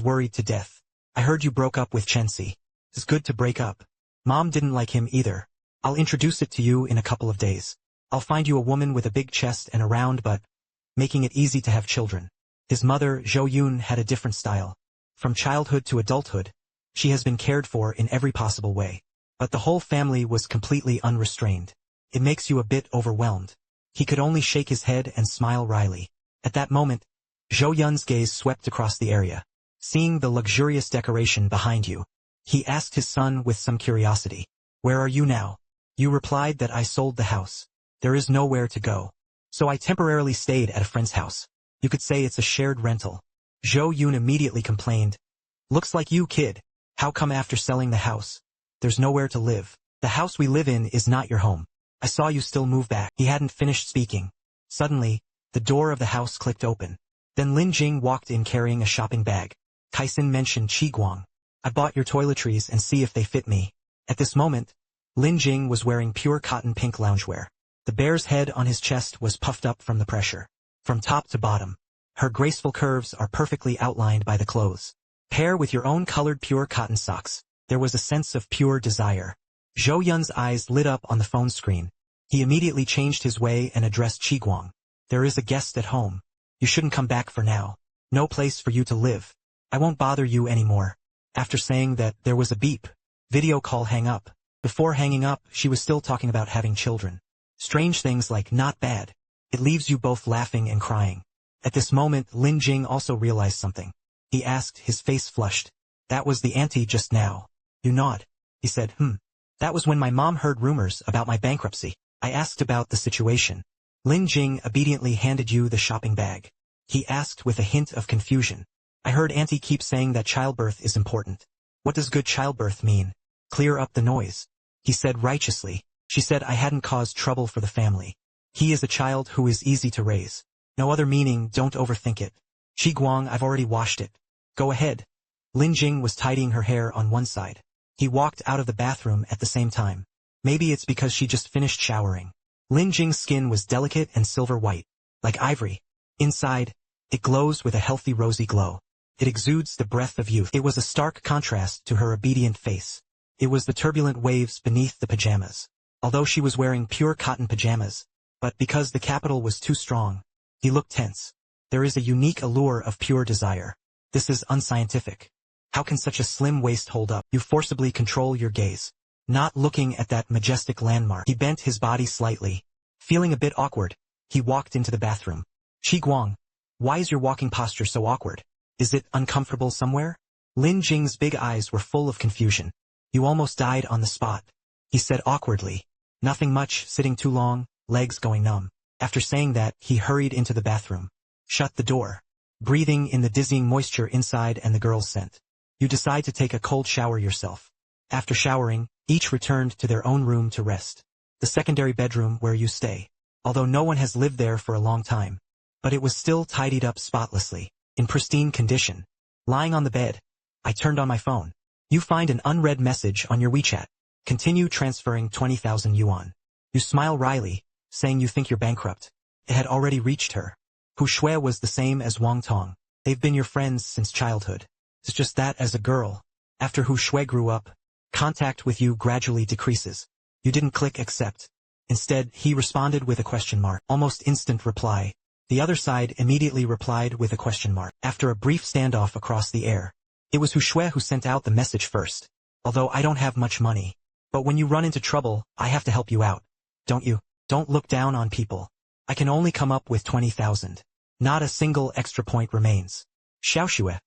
worried to death. I heard you broke up with Chenxi. It's good to break up. Mom didn't like him either. I'll introduce it to you in a couple of days. I'll find you a woman with a big chest and a round butt, making it easy to have children. His mother, Zhou Yun, had a different style. From childhood to adulthood, she has been cared for in every possible way. But the whole family was completely unrestrained. It makes you a bit overwhelmed. He could only shake his head and smile wryly. At that moment, Zhou Yun's gaze swept across the area. Seeing the luxurious decoration behind you, he asked his son with some curiosity. Where are you now? You replied that I sold the house. There is nowhere to go. So I temporarily stayed at a friend's house. You could say it's a shared rental. Zhou Yun immediately complained. Looks like you, kid. How come after selling the house, there's nowhere to live? The house we live in is not your home. I saw you still move back. He hadn't finished speaking. Suddenly, the door of the house clicked open. Then Lin Jing walked in carrying a shopping bag. Tyson mentioned Guang. I bought your toiletries and see if they fit me. At this moment, Lin Jing was wearing pure cotton pink loungewear. The bear's head on his chest was puffed up from the pressure. From top to bottom, her graceful curves are perfectly outlined by the clothes. Pair with your own colored pure cotton socks. There was a sense of pure desire. Zhou Yun's eyes lit up on the phone screen. He immediately changed his way and addressed Guang. There is a guest at home. You shouldn't come back for now. No place for you to live. I won't bother you anymore. After saying that, there was a beep. Video call hang up. Before hanging up, she was still talking about having children. Strange things like not bad. It leaves you both laughing and crying. At this moment, Lin Jing also realized something. He asked, his face flushed. That was the auntie just now. You nod. He said, That was when my mom heard rumors about my bankruptcy. I asked about the situation. Lin Jing obediently handed you the shopping bag. He asked with a hint of confusion. I heard auntie keep saying that childbirth is important. What does good childbirth mean? Clear up the noise. He said righteously. She said I hadn't caused trouble for the family. He is a child who is easy to raise. No other meaning, don't overthink it. Guang, I've already washed it. Go ahead. Lin Jing was tidying her hair on one side. He walked out of the bathroom at the same time. Maybe it's because she just finished showering. Lin Jing's skin was delicate and silver white, like ivory. Inside, it glows with a healthy rosy glow. It exudes the breath of youth. It was a stark contrast to her obedient face. It was the turbulent waves beneath the pajamas. Although she was wearing pure cotton pajamas, but because the capital was too strong, he looked tense. There is a unique allure of pure desire. This is unscientific. How can such a slim waist hold up? You forcibly control your gaze. Not looking at that majestic landmark. He bent his body slightly. Feeling a bit awkward, he walked into the bathroom. Guang, why is your walking posture so awkward? Is it uncomfortable somewhere? Lin Jing's big eyes were full of confusion. You almost died on the spot. He said awkwardly. Nothing much, sitting too long, legs going numb. After saying that, he hurried into the bathroom. Shut the door. Breathing in the dizzying moisture inside and the girl's scent. You decide to take a cold shower yourself. After showering, each returned to their own room to rest. The secondary bedroom where you stay. Although no one has lived there for a long time. But it was still tidied up spotlessly, in pristine condition. Lying on the bed, I turned on my phone. You find an unread message on your WeChat. Continue transferring 20,000 yuan. You smile wryly, saying you think you're bankrupt. It had already reached her. Hu Xue was the same as Wang Tong. They've been your friends since childhood. It's just that as a girl, after Hu Xue grew up, contact with you gradually decreases. You didn't click accept. Instead, he responded with a question mark. Almost instant reply. The other side immediately replied with a question mark. After a brief standoff across the air, it was Hu Xue who sent out the message first. Although I don't have much money. But when you run into trouble, I have to help you out. Don't you? Don't look down on people. I can only come up with 20,000. Not a single extra point remains. Hu Xue.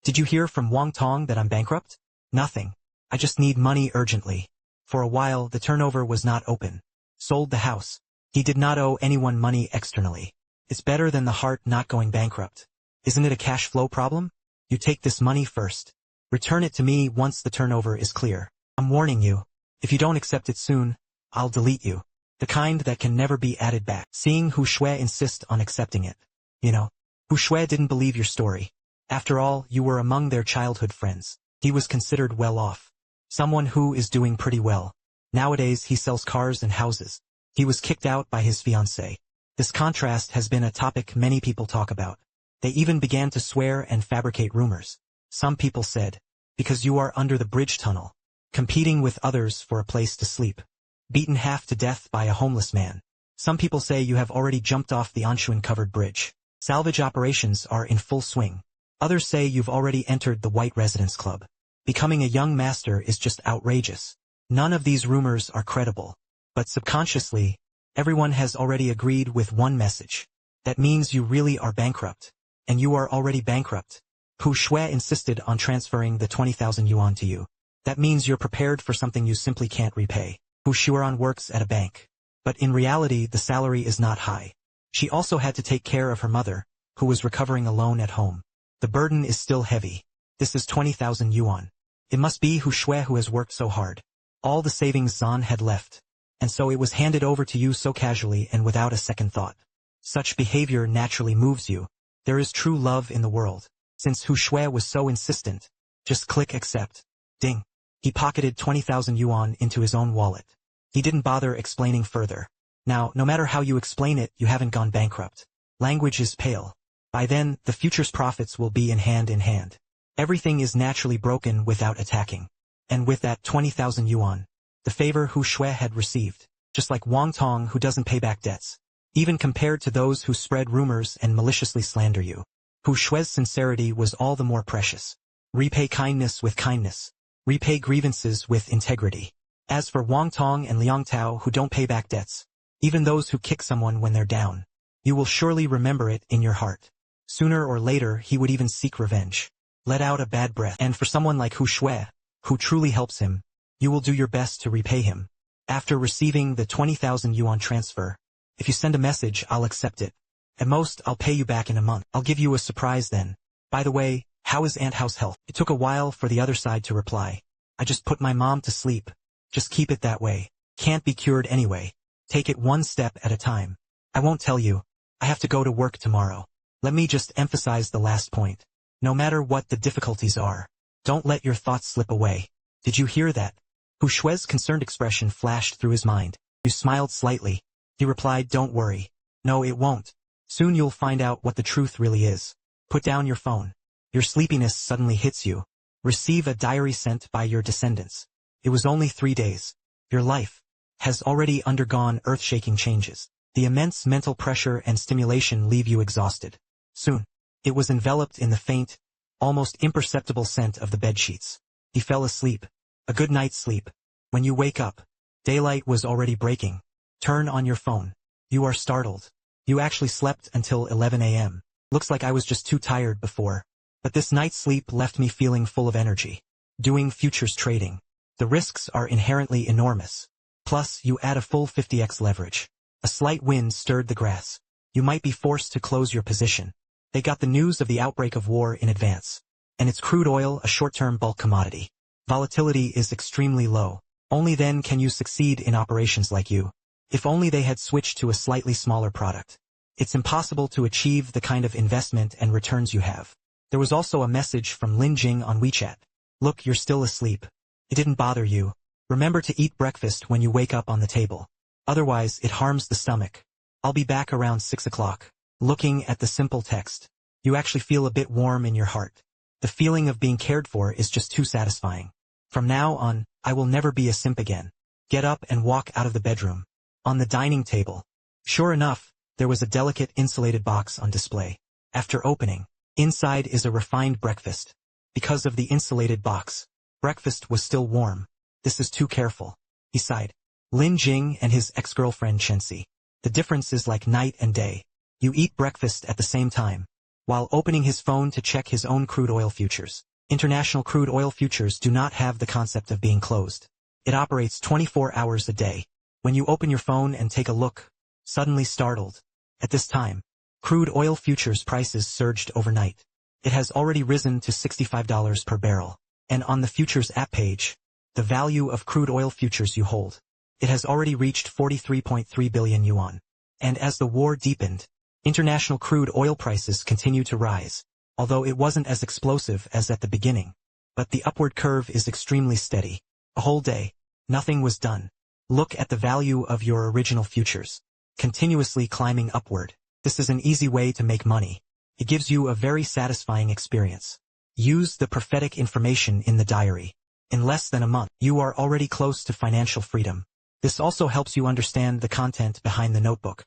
Did you hear from Wang Tong that I'm bankrupt? Nothing. I just need money urgently. For a while, the turnover was not open. Sold the house. He did not owe anyone money externally. It's better than the heart not going bankrupt. Isn't it a cash flow problem? You take this money first. Return it to me once the turnover is clear. I'm warning you. If you don't accept it soon, I'll delete you. The kind that can never be added back. Seeing Hu Xue insist on accepting it. You know, Hu Xue didn't believe your story. After all, you were among their childhood friends. He was considered well off. Someone who is doing pretty well. Nowadays he sells cars and houses. He was kicked out by his fiancée. This contrast has been a topic many people talk about. They even began to swear and fabricate rumors. Some people said, because you are under the bridge tunnel, competing with others for a place to sleep, beaten half to death by a homeless man. Some people say you have already jumped off the Anshuan-covered bridge. Salvage operations are in full swing. Others say you've already entered the White Residence Club. Becoming a young master is just outrageous. None of these rumors are credible. But subconsciously, everyone has already agreed with one message. That means you really are bankrupt. And you are already bankrupt. Hu Xue insisted on transferring the 20,000 yuan to you. That means you're prepared for something you simply can't repay. Hu Xueran works at a bank. But in reality the salary is not high. She also had to take care of her mother, who was recovering alone at home. The burden is still heavy. This is 20,000 yuan. It must be Hu Xue who has worked so hard. All the savings Zan had left. And so it was handed over to you so casually and without a second thought. Such behavior naturally moves you. There is true love in the world. Since Hu Xue was so insistent, just click accept. Ding. He pocketed 20,000 yuan into his own wallet. He didn't bother explaining further. Now, no matter how you explain it, you haven't gone bankrupt. Language is pale. By then, the future's profits will be in hand. Everything is naturally broken without attacking. And with that 20,000 yuan, the favor Hu Xue had received, just like Wang Tong who doesn't pay back debts, even compared to those who spread rumors and maliciously slander you. Hu Xue's sincerity was all the more precious. Repay kindness with kindness. Repay grievances with integrity. As for Wang Tong and Liang Tao who don't pay back debts, even those who kick someone when they're down, you will surely remember it in your heart. Sooner or later he would even seek revenge. Let out a bad breath. And for someone like Hu Xue, who truly helps him, you will do your best to repay him. After receiving the 20,000 yuan transfer, if you send a message, I'll accept it. At most, I'll pay you back in a month. I'll give you a surprise then. By the way, How is Aunt House health? It took a while for the other side to reply. I just put my mom to sleep. Just keep it that way. Can't be cured anyway. Take it one step at a time. I won't tell you. I have to go to work tomorrow. Let me just emphasize the last point. No matter what the difficulties are, don't let your thoughts slip away. Did you hear that? Hu Xue's concerned expression flashed through his mind. You smiled slightly. He replied, don't worry. No, it won't. Soon you'll find out what the truth really is. Put down your phone. Your sleepiness suddenly hits you. Receive a diary sent by your descendants. It was only 3 days. Your life has already undergone earth-shaking changes. The immense mental pressure and stimulation leave you exhausted. Soon, it was enveloped in the faint, almost imperceptible scent of the bedsheets. He fell asleep. A good night's sleep. When you wake up, daylight was already breaking. Turn on your phone. You are startled. You actually slept until 11 a.m. Looks like I was just too tired before. But this night's sleep left me feeling full of energy. Doing futures trading. The risks are inherently enormous. Plus, you add a full 50x leverage. A slight wind stirred the grass. You might be forced to close your position. They got the news of the outbreak of war in advance. And it's crude oil, a short-term bulk commodity. Volatility is extremely low. Only then can you succeed in operations like you. If only they had switched to a slightly smaller product. It's impossible to achieve the kind of investment and returns you have. There was also a message from Lin Jing on WeChat. Look, you're still asleep. It didn't bother you. Remember to eat breakfast when you wake up on the table. Otherwise, it harms the stomach. I'll be back around 6 o'clock. Looking at the simple text, you actually feel a bit warm in your heart. The feeling of being cared for is just too satisfying. From now on, I will never be a simp again. Get up and walk out of the bedroom. On the dining table. Sure enough, there was a delicate insulated box on display. After opening, inside is a refined breakfast. Because of the insulated box, breakfast was still warm. This is too careful. He sighed. Lin Jing and his ex-girlfriend Chenxi. The difference is like night and day. You eat breakfast at the same time, while opening his phone to check his own crude oil futures. International crude oil futures do not have the concept of being closed. It operates 24 hours a day. When you open your phone and take a look, suddenly startled. At this time, crude oil futures prices surged overnight. It has already risen to $65 per barrel. And on the futures app page, the value of crude oil futures you hold. It has already reached 43.3 billion yuan. And as the war deepened, international crude oil prices continue to rise, although it wasn't as explosive as at the beginning. But the upward curve is extremely steady. A whole day, nothing was done. Look at the value of your original futures. Continuously climbing upward. This is an easy way to make money. It gives you a very satisfying experience. Use the prophetic information in the diary. In less than a month, you are already close to financial freedom. This also helps you understand the content behind the notebook.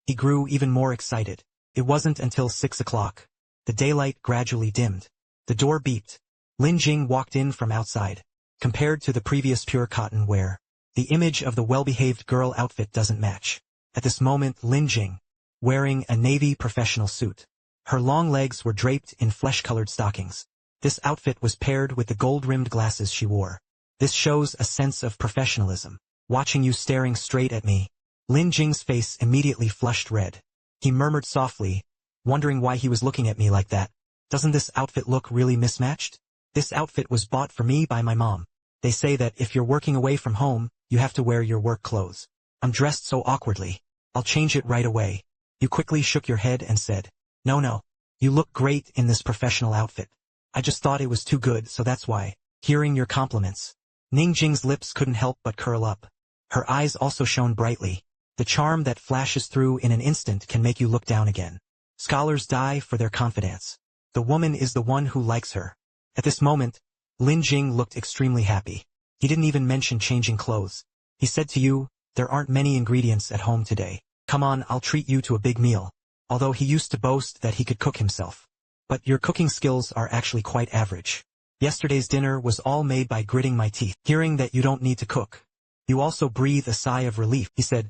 He grew even more excited. It wasn't until 6 o'clock. The daylight gradually dimmed. The door beeped. Lin Jing walked in from outside. Compared to the previous pure cotton wear, the image of the well-behaved girl outfit doesn't match. At this moment, Lin Jing, wearing a navy professional suit. Her long legs were draped in flesh-colored stockings. This outfit was paired with the gold-rimmed glasses she wore. This shows a sense of professionalism. Watching you staring straight at me. Lin Jing's face immediately flushed red. He murmured softly, wondering why he was looking at me like that. Doesn't this outfit look really mismatched? This outfit was bought for me by my mom. They say that if you're working away from home, you have to wear your work clothes. I'm dressed so awkwardly. I'll change it right away. You quickly shook your head and said, No. You look great in this professional outfit. I just thought it was too good, so that's why. Hearing your compliments. Ning Jing's lips couldn't help but curl up. Her eyes also shone brightly. The charm that flashes through in an instant can make you look down again. Scholars die for their confidence. The woman is the one who likes her. At this moment, Lin Jing looked extremely happy. He didn't even mention changing clothes. He said to you, there aren't many ingredients at home today. Come on, I'll treat you to a big meal. Although he used to boast that he could cook himself. But your cooking skills are actually quite average. Yesterday's dinner was all made by gritting my teeth. Hearing that you don't need to cook. You also breathe a sigh of relief. He said,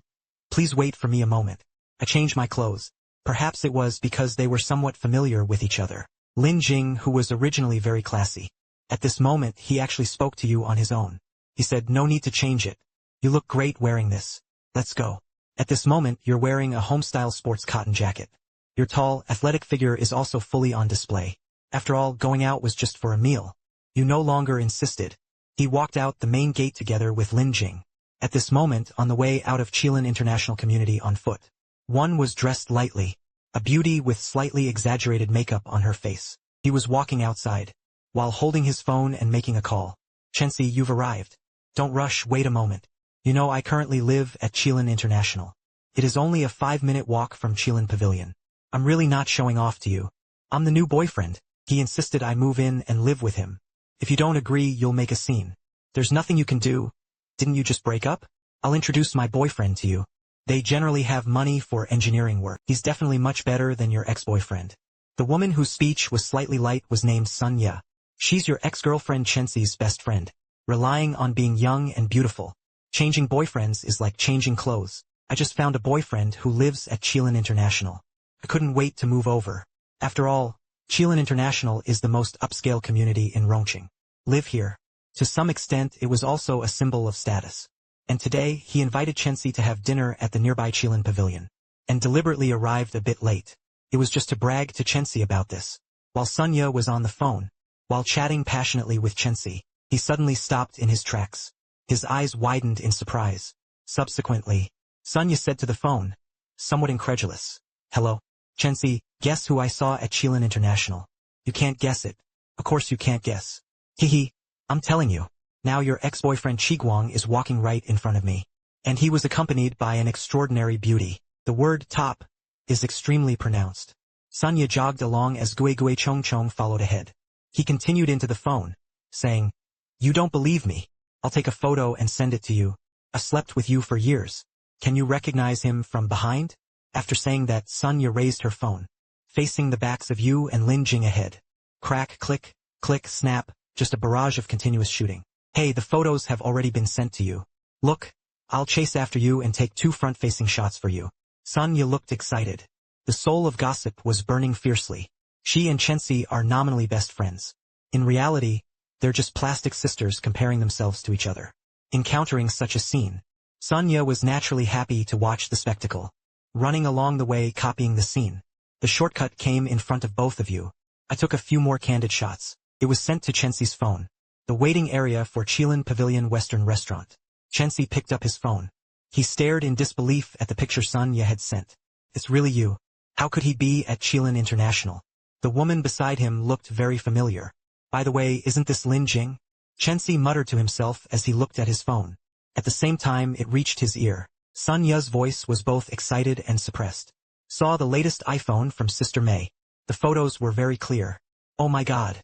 Please wait for me a moment. I changed my clothes. Perhaps it was because they were somewhat familiar with each other. Lin Jing, who was originally very classy. At this moment, he actually spoke to you on his own. He said, No need to change it. You look great wearing this. Let's go. At this moment, you're wearing a home-style sports cotton jacket. Your tall, athletic figure is also fully on display. After all, going out was just for a meal. You no longer insisted. He walked out the main gate together with Lin Jing. At this moment, on the way out of Qilin International Community on foot. One was dressed lightly, a beauty with slightly exaggerated makeup on her face. He was walking outside, while holding his phone and making a call. Chenxi, you've arrived. Don't rush, wait a moment. You know I currently live at Qilin International. It is only a 5-minute walk from Qilin Pavilion. I'm really not showing off to you. I'm the new boyfriend. He insisted I move in and live with him. If you don't agree, you'll make a scene. There's nothing you can do. Didn't you just break up? I'll introduce my boyfriend to you. They generally have money for engineering work. He's definitely much better than your ex-boyfriend. The woman whose speech was slightly light was named Sunya. She's your ex-girlfriend Chenxi's best friend. Relying on being young and beautiful. Changing boyfriends is like changing clothes. I just found a boyfriend who lives at Qilin International. I couldn't wait to move over. After all, Qilin International is the most upscale community in Rongqing. Live here. To some extent, it was also a symbol of status. And today, he invited Chenxi to have dinner at the nearby Qilin Pavilion. And deliberately arrived a bit late. It was just to brag to Chenxi about this. While Sunya was on the phone, while chatting passionately with Chenxi, he suddenly stopped in his tracks. His eyes widened in surprise. Subsequently, Sunya said to the phone, somewhat incredulous, "Hello? Chenxi, guess who I saw at Qilin International?" "You can't guess it." "Of course you can't guess." "Hehe. I'm telling you. Now your ex-boyfriend Guang is walking right in front of me. And he was accompanied by an extraordinary beauty. The word top is extremely pronounced. Sunya jogged along as Gui Gui Chong Chong followed ahead. He continued into the phone, saying, "You don't believe me. I'll take a photo and send it to you. I slept with you for years. Can you recognize him from behind?" After saying that, Sunya raised her phone, facing the backs of you and Lin Jing ahead. Crack, click, click, snap, just a barrage of continuous shooting. "Hey, the photos have already been sent to you. Look, I'll chase after you and take 2 front-facing shots for you." Sunya looked excited. The soul of gossip was burning fiercely. She and Chenxi are nominally best friends. In reality, they're just plastic sisters comparing themselves to each other. Encountering such a scene, Sunya was naturally happy to watch the spectacle. Running along the way copying the scene. The shortcut came in front of both of you. I took a few more candid shots. It was sent to Chenxi's phone. The waiting area for Qilin Pavilion Western Restaurant. Chenxi picked up his phone. He stared in disbelief at the picture Sunya had sent. "It's really you. How could he be at Qilin International?" The woman beside him looked very familiar. "By the way, isn't this Lin Jing?" Chenxi muttered to himself as he looked at his phone. At the same time it reached his ear. Sunya's voice was both excited and suppressed. "Saw the latest iPhone from Sister May. The photos were very clear. Oh my god.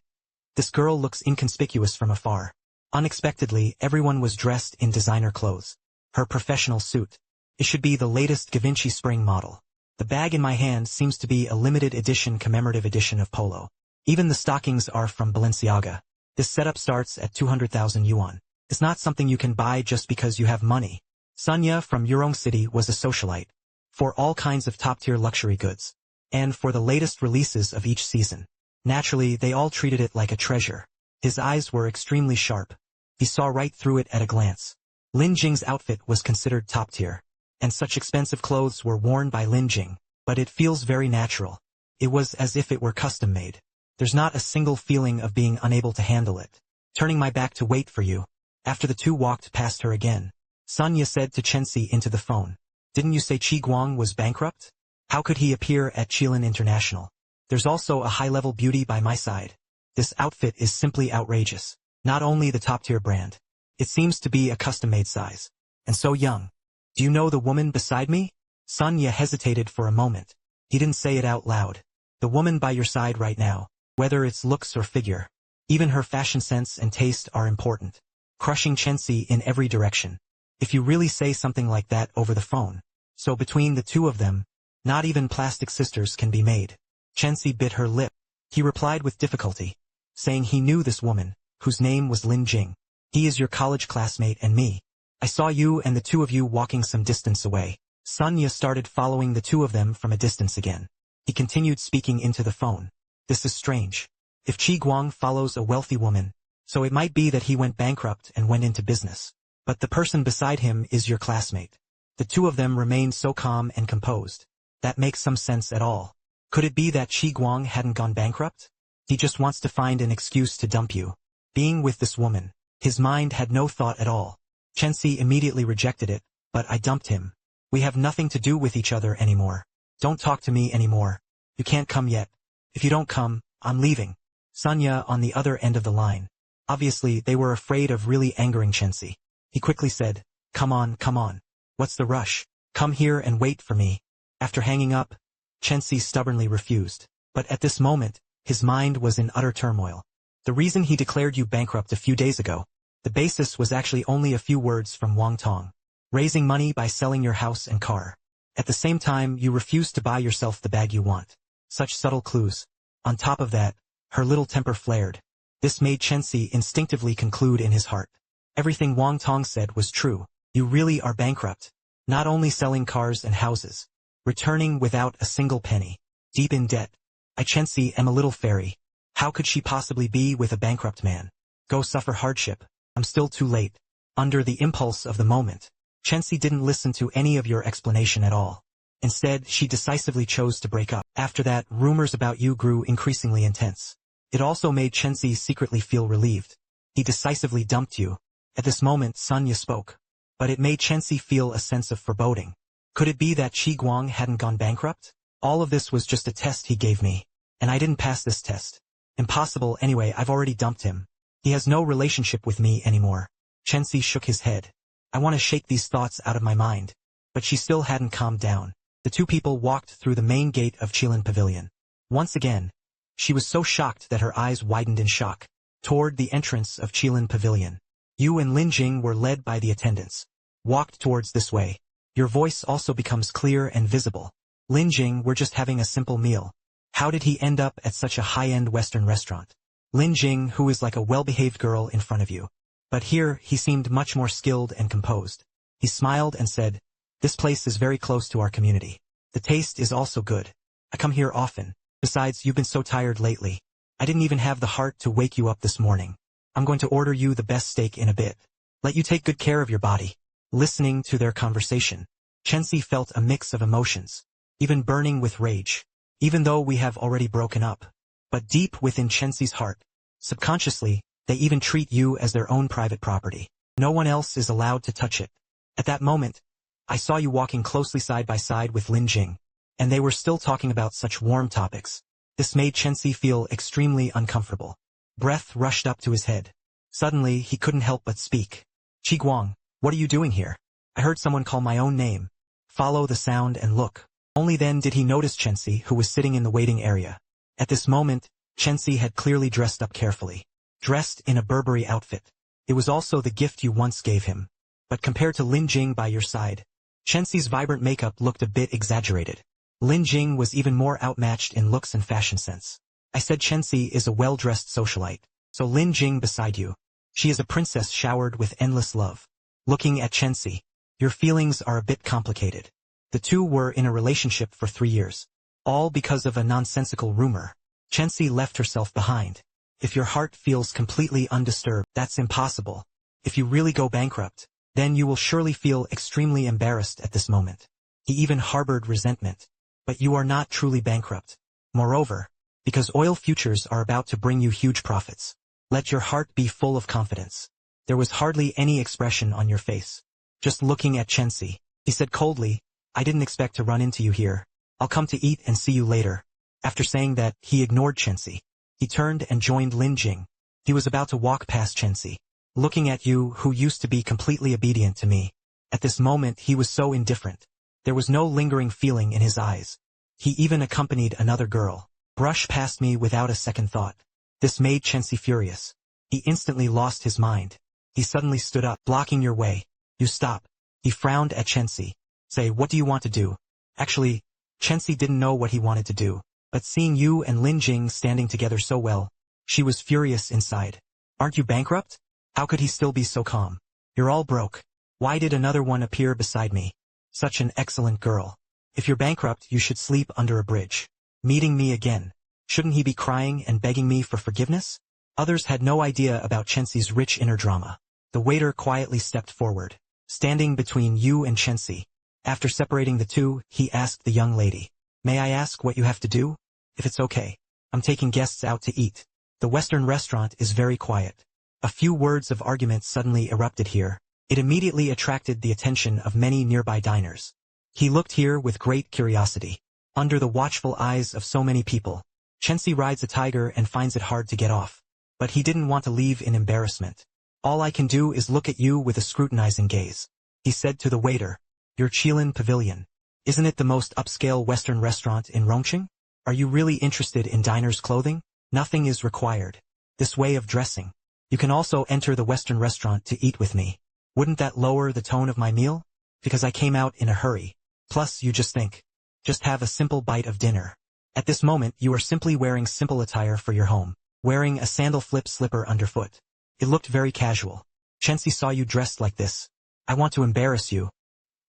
This girl looks inconspicuous from afar." Unexpectedly, everyone was dressed in designer clothes. Her professional suit. It should be the latest Givenchy spring model. The bag in my hand seems to be a limited edition commemorative edition of Polo. Even the stockings are from Balenciaga. This setup starts at 200,000 yuan. It's not something you can buy just because you have money. Sunya from Yurong City was a socialite. For all kinds of top-tier luxury goods. And for the latest releases of each season. Naturally, they all treated it like a treasure. His eyes were extremely sharp. He saw right through it at a glance. Lin Jing's outfit was considered top-tier. And such expensive clothes were worn by Lin Jing. But it feels very natural. It was as if it were custom-made. There's not a single feeling of being unable to handle it. Turning my back to wait for you. After the two walked past her again, Sunya said to Chenxi into the phone. "Didn't you say Guang was bankrupt? How could he appear at Qilin International? There's also a high-level beauty by my side. This outfit is simply outrageous. Not only the top-tier brand. It seems to be a custom-made size. And so young. Do you know the woman beside me?" Sunya hesitated for a moment. He didn't say it out loud. "The woman by your side right now. Whether it's looks or figure. Even her fashion sense and taste are important." Crushing Chenxi in every direction. If you really say something like that over the phone. So between the two of them, not even plastic sisters can be made. Chenxi bit her lip. He replied with difficulty, saying he knew this woman, whose name was Lin Jing. "He is your college classmate and me. I saw you and the two of you walking some distance away." Sunya started following the two of them from a distance again. He continued speaking into the phone. "This is strange. If Guang follows a wealthy woman, so it might be that he went bankrupt and went into business. But the person beside him is your classmate. The two of them remained so calm and composed. That makes some sense at all. Could it be that Guang hadn't gone bankrupt? He just wants to find an excuse to dump you. Being with this woman, his mind had no thought at all. Chenxi immediately rejected it, but I dumped him. We have nothing to do with each other anymore. Don't talk to me anymore. You can't come yet. If you don't come, I'm leaving. Sunya on the other end of the line. Obviously, they were afraid of really angering Chenxi. He quickly said, come on, come on. What's the rush? Come here and wait for me. After hanging up, Chenxi stubbornly refused. But at this moment, his mind was in utter turmoil. The reason he declared you bankrupt a few days ago, the basis was actually only a few words from Wang Tong. Raising money by selling your house and car. At the same time, you refused to buy yourself the bag you want. Such subtle clues. On top of that, her little temper flared. This made Chenxi instinctively conclude in his heart. Everything Wang Tong said was true. You really are bankrupt. Not only selling cars and houses. Returning without a single penny. Deep in debt. I Chenxi am a little fairy. How could she possibly be with a bankrupt man? Go suffer hardship. I'm still too late. Under the impulse of the moment, Chenxi didn't listen to any of your explanation at all. Instead, she decisively chose to break up. After that, rumors about you grew increasingly intense. It also made Chenxi secretly feel relieved. He decisively dumped you. At this moment, Sunya spoke. But it made Chenxi feel a sense of foreboding. Could it be that Guang hadn't gone bankrupt? All of this was just a test he gave me. And I didn't pass this test. Impossible anyway, I've already dumped him. He has no relationship with me anymore. Chenxi shook his head. I want to shake these thoughts out of my mind. But she still hadn't calmed down. The two people walked through the main gate of Qilin Pavilion. Once again, she was so shocked that her eyes widened in shock. Toward the entrance of Qilin Pavilion. You and Lin Jing were led by the attendants. Walked towards this way. Your voice also becomes clear and visible. Lin Jing, we're just having a simple meal. How did he end up at such a high-end Western restaurant? Lin Jing, who is like a well-behaved girl in front of you. But here, he seemed much more skilled and composed. He smiled and said, this place is very close to our community. The taste is also good. I come here often. Besides, you've been so tired lately. I didn't even have the heart to wake you up this morning. I'm going to order you the best steak in a bit. Let you take good care of your body. Listening to their conversation, Chenxi felt a mix of emotions, even burning with rage. Even though we have already broken up. But deep within Chenxi's heart, subconsciously, they even treat you as their own private property. No one else is allowed to touch it. At that moment, I saw you walking closely side by side with Lin Jing, and they were still talking about such warm topics. This made Chenxi feel extremely uncomfortable. Breath rushed up to his head. Suddenly, he couldn't help but speak. Guang, what are you doing here? I heard someone call my own name. Follow the sound and look. Only then did he notice Chenxi, who was sitting in the waiting area. At this moment, Chenxi had clearly dressed up carefully. Dressed in a Burberry outfit. It was also the gift you once gave him. But compared to Lin Jing by your side, Chenxi's vibrant makeup looked a bit exaggerated. Lin Jing was even more outmatched in looks and fashion sense. I said Chenxi is a well-dressed socialite. So Lin Jing beside you. She is a princess showered with endless love. Looking at Chenxi, your feelings are a bit complicated. The two were in a relationship for 3 years. All because of a nonsensical rumor. Chenxi left herself behind. If your heart feels completely undisturbed, that's impossible. If you really go bankrupt, then you will surely feel extremely embarrassed at this moment. He even harbored resentment. But you are not truly bankrupt. Moreover, because oil futures are about to bring you huge profits. Let your heart be full of confidence. There was hardly any expression on your face. Just looking at Chenxi, he said coldly, I didn't expect to run into you here. I'll come to eat and see you later. After saying that, he ignored Chenxi. He turned and joined Lin Jing. He was about to walk past Chenxi. Looking at you, who used to be completely obedient to me. At this moment he was so indifferent. There was no lingering feeling in his eyes. He even accompanied another girl. Brush past me without a second thought. This made Chenxi furious. He instantly lost his mind. He suddenly stood up, blocking your way. You stop. He frowned at Chenxi. Say, what do you want to do? Actually, Chenxi didn't know what he wanted to do. But seeing you and Lin Jing standing together so well, she was furious inside. Aren't you bankrupt? How could he still be so calm? You're all broke. Why did another one appear beside me? Such an excellent girl. If you're bankrupt, you should sleep under a bridge. Meeting me again. Shouldn't he be crying and begging me for forgiveness? Others had no idea about Chenxi's rich inner drama. The waiter quietly stepped forward, standing between you and Chenxi. After separating the two, he asked the young lady, may I ask what you have to do? If it's okay. I'm taking guests out to eat. The Western restaurant is very quiet. A few words of argument suddenly erupted here. It immediately attracted the attention of many nearby diners. He looked here with great curiosity. Under the watchful eyes of so many people, Chenxi rides a tiger and finds it hard to get off. But he didn't want to leave in embarrassment. All I can do is look at you with a scrutinizing gaze. He said to the waiter, Your Qilin Pavilion. Isn't it the most upscale Western restaurant in Rongqing? Are you really interested in diners' clothing? Nothing is required. This way of dressing. You can also enter the Western restaurant to eat with me. Wouldn't that lower the tone of my meal? Because I came out in a hurry. Plus, you just think. Just have a simple bite of dinner. At this moment, you are simply wearing simple attire for your home. Wearing a sandal flip slipper underfoot. It looked very casual. Chenxi saw you dressed like this. I want to embarrass you.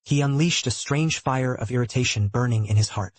He unleashed a strange fire of irritation burning in his heart.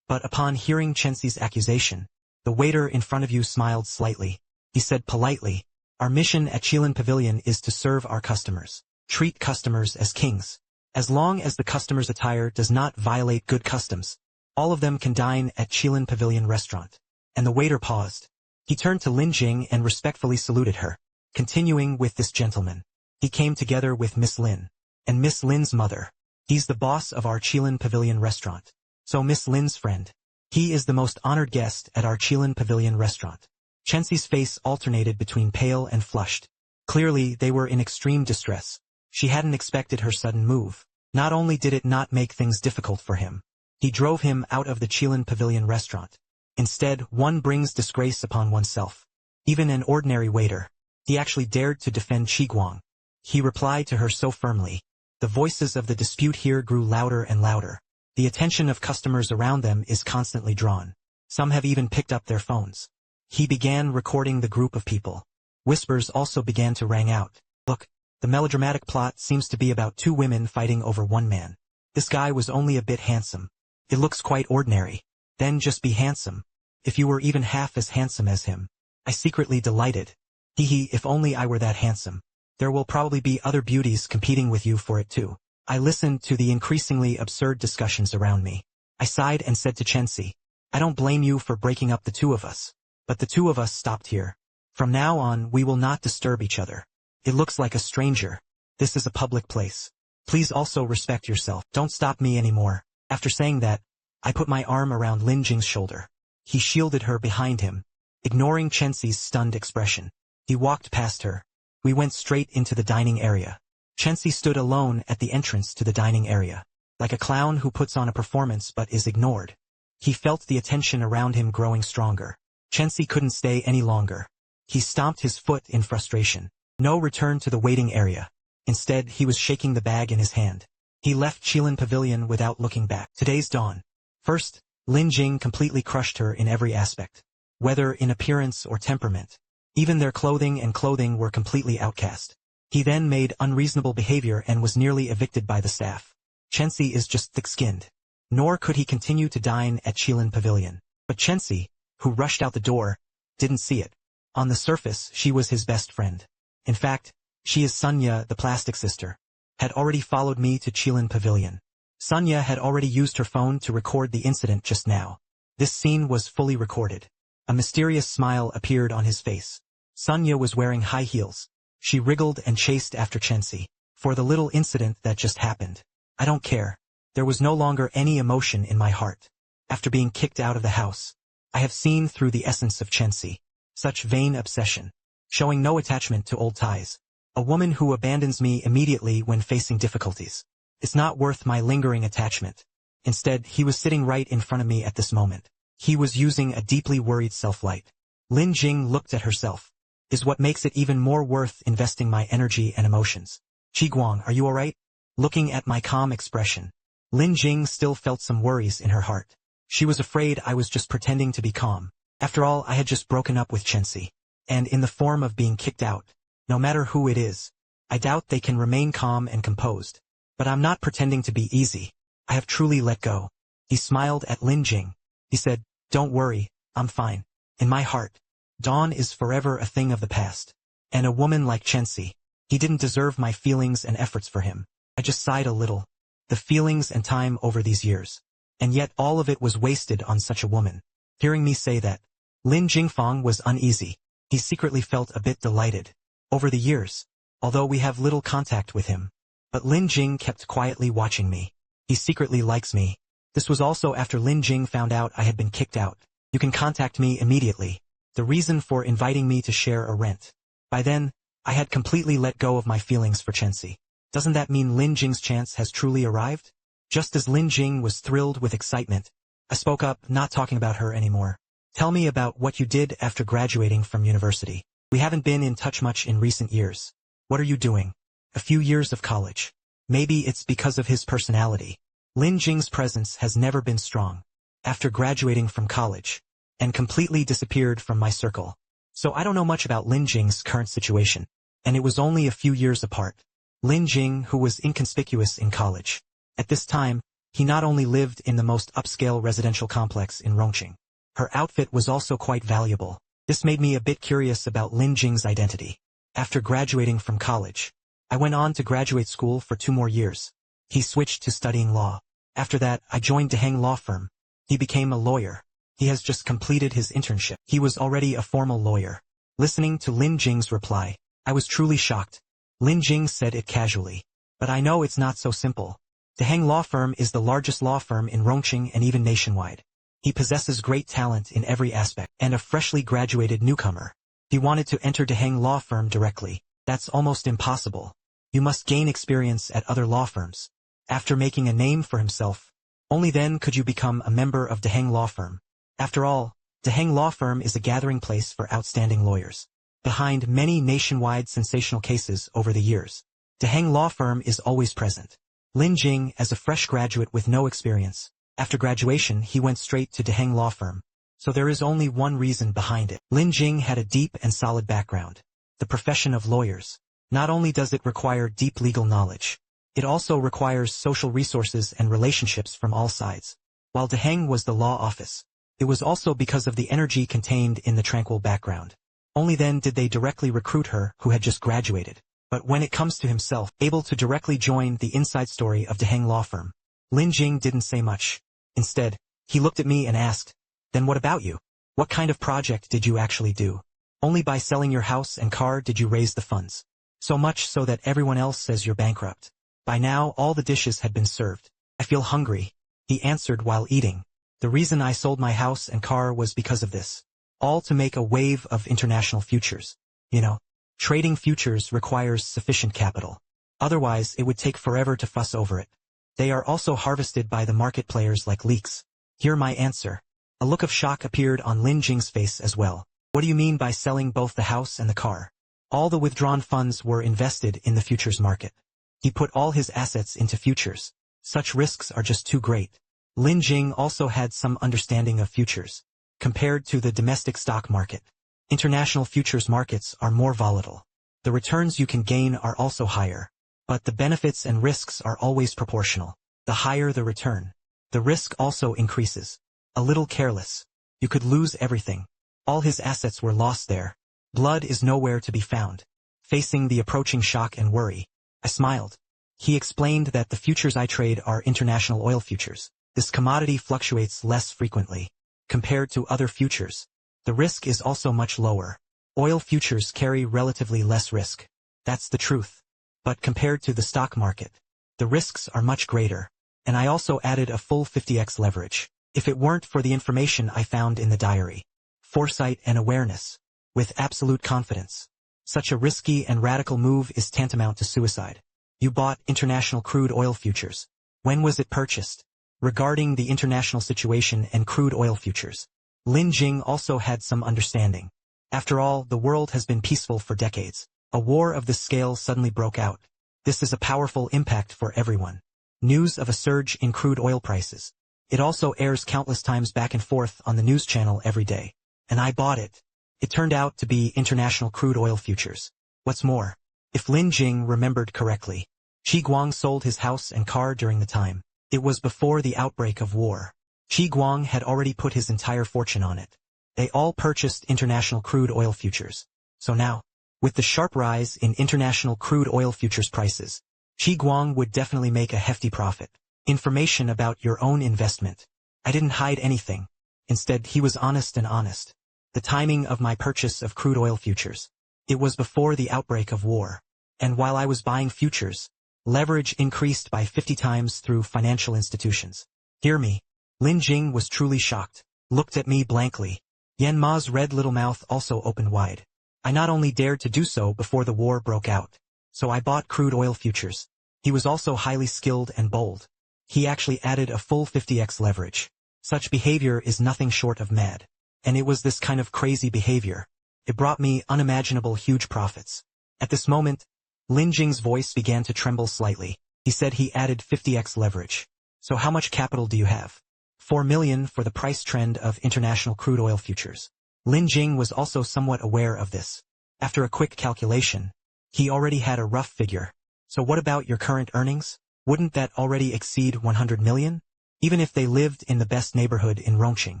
But upon hearing Chenxi's accusation, the waiter in front of you smiled slightly. He said politely, Our mission at Qilin Pavilion is to serve our customers. Treat customers as kings. As long as the customer's attire does not violate good customs, all of them can dine at Qilin Pavilion restaurant. And the waiter paused. He turned to Lin Jing and respectfully saluted her. Continuing with this gentleman. He came together with Miss Lin. And Miss Lin's mother. He's the boss of our Qilin Pavilion restaurant. So Miss Lin's friend. He is the most honored guest at our Qilin Pavilion restaurant. Chenxi's face alternated between pale and flushed. Clearly, they were in extreme distress. She hadn't expected her sudden move. Not only did it not make things difficult for him, he drove him out of the Qilin Pavilion restaurant. Instead, one brings disgrace upon oneself. Even an ordinary waiter. He actually dared to defend Guang. He replied to her so firmly. The voices of the dispute here grew louder and louder. The attention of customers around them is constantly drawn. Some have even picked up their phones. He began recording the group of people. Whispers also began to ring out. Look, the melodramatic plot seems to be about two women fighting over one man. This guy was only a bit handsome. It looks quite ordinary. Then just be handsome. If you were even half as handsome as him. I secretly delighted. Hee, if only I were that handsome. There will probably be other beauties competing with you for it too. I listened to the increasingly absurd discussions around me. I sighed and said to Chenxi, I don't blame you for breaking up the two of us. But the two of us stopped here. From now on, we will not disturb each other. It looks like a stranger. This is a public place. Please also respect yourself. Don't stop me anymore. After saying that, I put my arm around Lin Jing's shoulder. He shielded her behind him, ignoring Chenxi's stunned expression. He walked past her. We went straight into the dining area. Chenxi stood alone at the entrance to the dining area, like a clown who puts on a performance but is ignored. He felt the attention around him growing stronger. Chenxi couldn't stay any longer. He stomped his foot in frustration. No return to the waiting area. Instead, he was shaking the bag in his hand. He left Qilin Pavilion without looking back. Today's dawn. First, Lin Jing completely crushed her in every aspect. Whether in appearance or temperament. Even their clothing were completely outcast. He then made unreasonable behavior and was nearly evicted by the staff. Chenxi is just thick-skinned. Nor could he continue to dine at Qilin Pavilion. But Chenxi, who rushed out the door, didn't see it. On the surface, she was his best friend. In fact, she is Sunya, the plastic sister. Had already followed me to Qilin Pavilion. Sunya had already used her phone to record the incident just now. This scene was fully recorded. A mysterious smile appeared on his face. Sunya was wearing high heels. She wriggled and chased after Chenxi. For the little incident that just happened. I don't care. There was no longer any emotion in my heart. After being kicked out of the house, I have seen through the essence of Chenxi. Such vain obsession. Showing no attachment to old ties. A woman who abandons me immediately when facing difficulties. It's not worth my lingering attachment. Instead, he was sitting right in front of me at this moment. He was using a deeply worried self-light. Lin Jing looked at herself. Is what makes it even more worth investing my energy and emotions. Guang, are you alright? Looking at my calm expression. Lin Jing still felt some worries in her heart. She was afraid I was just pretending to be calm. After all, I had just broken up with Chenxi. And in the form of being kicked out. No matter who it is. I doubt they can remain calm and composed. But I'm not pretending to be easy. I have truly let go. He smiled at Lin Jing. He said, don't worry, I'm fine. In my heart, Dawn is forever a thing of the past. And a woman like Chenxi, he didn't deserve my feelings and efforts for him. I just sighed a little. The feelings and time over these years. And yet all of it was wasted on such a woman. Hearing me say that, Lin Jing was uneasy. He secretly felt a bit delighted. Over the years, although we have little contact with him, but Lin Jing kept quietly watching me. He secretly likes me. This was also after Lin Jing found out I had been kicked out. You can contact me immediately. The reason for inviting me to share a rent. By then, I had completely let go of my feelings for Chenxi. Doesn't that mean Lin Jing's chance has truly arrived? Just as Lin Jing was thrilled with excitement, I spoke up, not talking about her anymore. Tell me about what you did after graduating from university. We haven't been in touch much in recent years. What are you doing? A few years of college. Maybe it's because of his personality. Lin Jing's presence has never been strong. After graduating from college, and completely disappeared from my circle. So I don't know much about Lin Jing's current situation. And it was only a few years apart. Lin Jing, who was inconspicuous in college. At this time, he not only lived in the most upscale residential complex in Rongqing. Her outfit was also quite valuable. This made me a bit curious about Lin Jing's identity. After graduating from college, I went on to graduate school for 2 more years. He switched to studying law. After that, I joined Deheng Law Firm. He became a lawyer. He has just completed his internship. He was already a formal lawyer. Listening to Lin Jing's reply, I was truly shocked. Lin Jing said it casually. But I know it's not so simple. Deheng Law Firm is the largest law firm in Rongqing and even nationwide. He possesses great talent in every aspect, and a freshly graduated newcomer. He wanted to enter Deheng Law Firm directly. That's almost impossible. You must gain experience at other law firms. After making a name for himself, only then could you become a member of Deheng Law Firm. After all, Deheng Law Firm is a gathering place for outstanding lawyers. Behind many nationwide sensational cases over the years, Deheng Law Firm is always present. Lin Jing, as a fresh graduate with no experience, after graduation he went straight to Deheng Law Firm. So there is only one reason behind it. Lin Jing had a deep and solid background. The profession of lawyers. Not only does it require deep legal knowledge, it also requires social resources and relationships from all sides. While Deheng was the law office, it was also because of the energy contained in the tranquil background. Only then did they directly recruit her, who had just graduated. But when it comes to himself, able to directly join the inside story of Deheng Law Firm, Lin Jing didn't say much. Instead, he looked at me and asked, "Then what about you? What kind of project did you actually do? Only by selling your house and car did you raise the funds. So much so that everyone else says you're bankrupt." By now all the dishes had been served. "I feel hungry," he answered while eating. "The reason I sold my house and car was because of this. All to make a wave of international futures. You know, trading futures requires sufficient capital. Otherwise it would take forever to fuss over it. They are also harvested by the market players like leaks." Hear my answer. A look of shock appeared on Lin Jing's face as well. "What do you mean by selling both the house and the car?" All the withdrawn funds were invested in the futures market. He put all his assets into futures. Such risks are just too great. Lin Jing also had some understanding of futures. Compared to the domestic stock market, international futures markets are more volatile. The returns you can gain are also higher. But the benefits and risks are always proportional. The higher the return, the risk also increases. A little careless, you could lose everything. All his assets were lost there. Blood is nowhere to be found. Facing the approaching shock and worry, I smiled. He explained that the futures I trade are international oil futures. This commodity fluctuates less frequently. Compared to other futures, the risk is also much lower. Oil futures carry relatively less risk. That's the truth. But compared to the stock market, the risks are much greater. And I also added a full 50x leverage. If it weren't for the information I found in the diary, foresight and awareness, with absolute confidence, such a risky and radical move is tantamount to suicide. You bought international crude oil futures. When was it purchased? Regarding the international situation and crude oil futures, Lin Jing also had some understanding. After all, the world has been peaceful for decades. A war of this scale suddenly broke out. This is a powerful impact for everyone. News of a surge in crude oil prices. It also airs countless times back and forth on the news channel every day. And I bought it. It turned out to be international crude oil futures. What's more, if Lin Jing remembered correctly, Guang sold his house and car during the time. It was before the outbreak of war. Guang had already put his entire fortune on it. They all purchased international crude oil futures. So now, with the sharp rise in international crude oil futures prices, Guang would definitely make a hefty profit. Information about your own investment. I didn't hide anything. Instead, he was honest and honest. The timing of my purchase of crude oil futures. It was before the outbreak of war. And while I was buying futures, leverage increased by 50 times through financial institutions. Hear me. Lin Jing was truly shocked, looked at me blankly. Yan Ma's red little mouth also opened wide. I not only dared to do so before the war broke out, so I bought crude oil futures. He was also highly skilled and bold. He actually added a full 50x leverage. Such behavior is nothing short of mad. And it was this kind of crazy behavior. It brought me unimaginable huge profits. At this moment, Lin Jing's voice began to tremble slightly. He said he added 50x leverage. So how much capital do you have? 4 million for the price trend of international crude oil futures. Lin Jing was also somewhat aware of this. After a quick calculation, he already had a rough figure. So what about your current earnings? Wouldn't that already exceed 100 million? Even if they lived in the best neighborhood in Rongqing,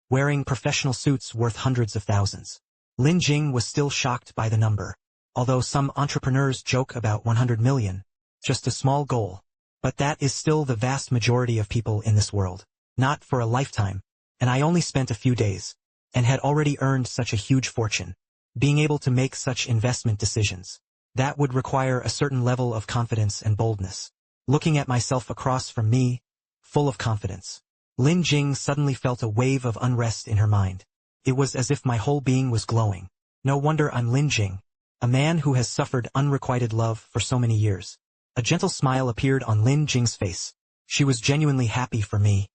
wearing professional suits worth hundreds of thousands. Lin Jing was still shocked by the number. Although some entrepreneurs joke about 100 million, just a small goal. But that is still the vast majority of people in this world. Not for a lifetime. And I only spent a few days, and had already earned such a huge fortune. Being able to make such investment decisions. That would require a certain level of confidence and boldness. Looking at myself across from me, full of confidence. Lin Jing suddenly felt a wave of unrest in her mind. It was as if my whole being was glowing. No wonder I'm Lin Jing, a man who has suffered unrequited love for so many years. A gentle smile appeared on Lin Jing's face. She was genuinely happy for me.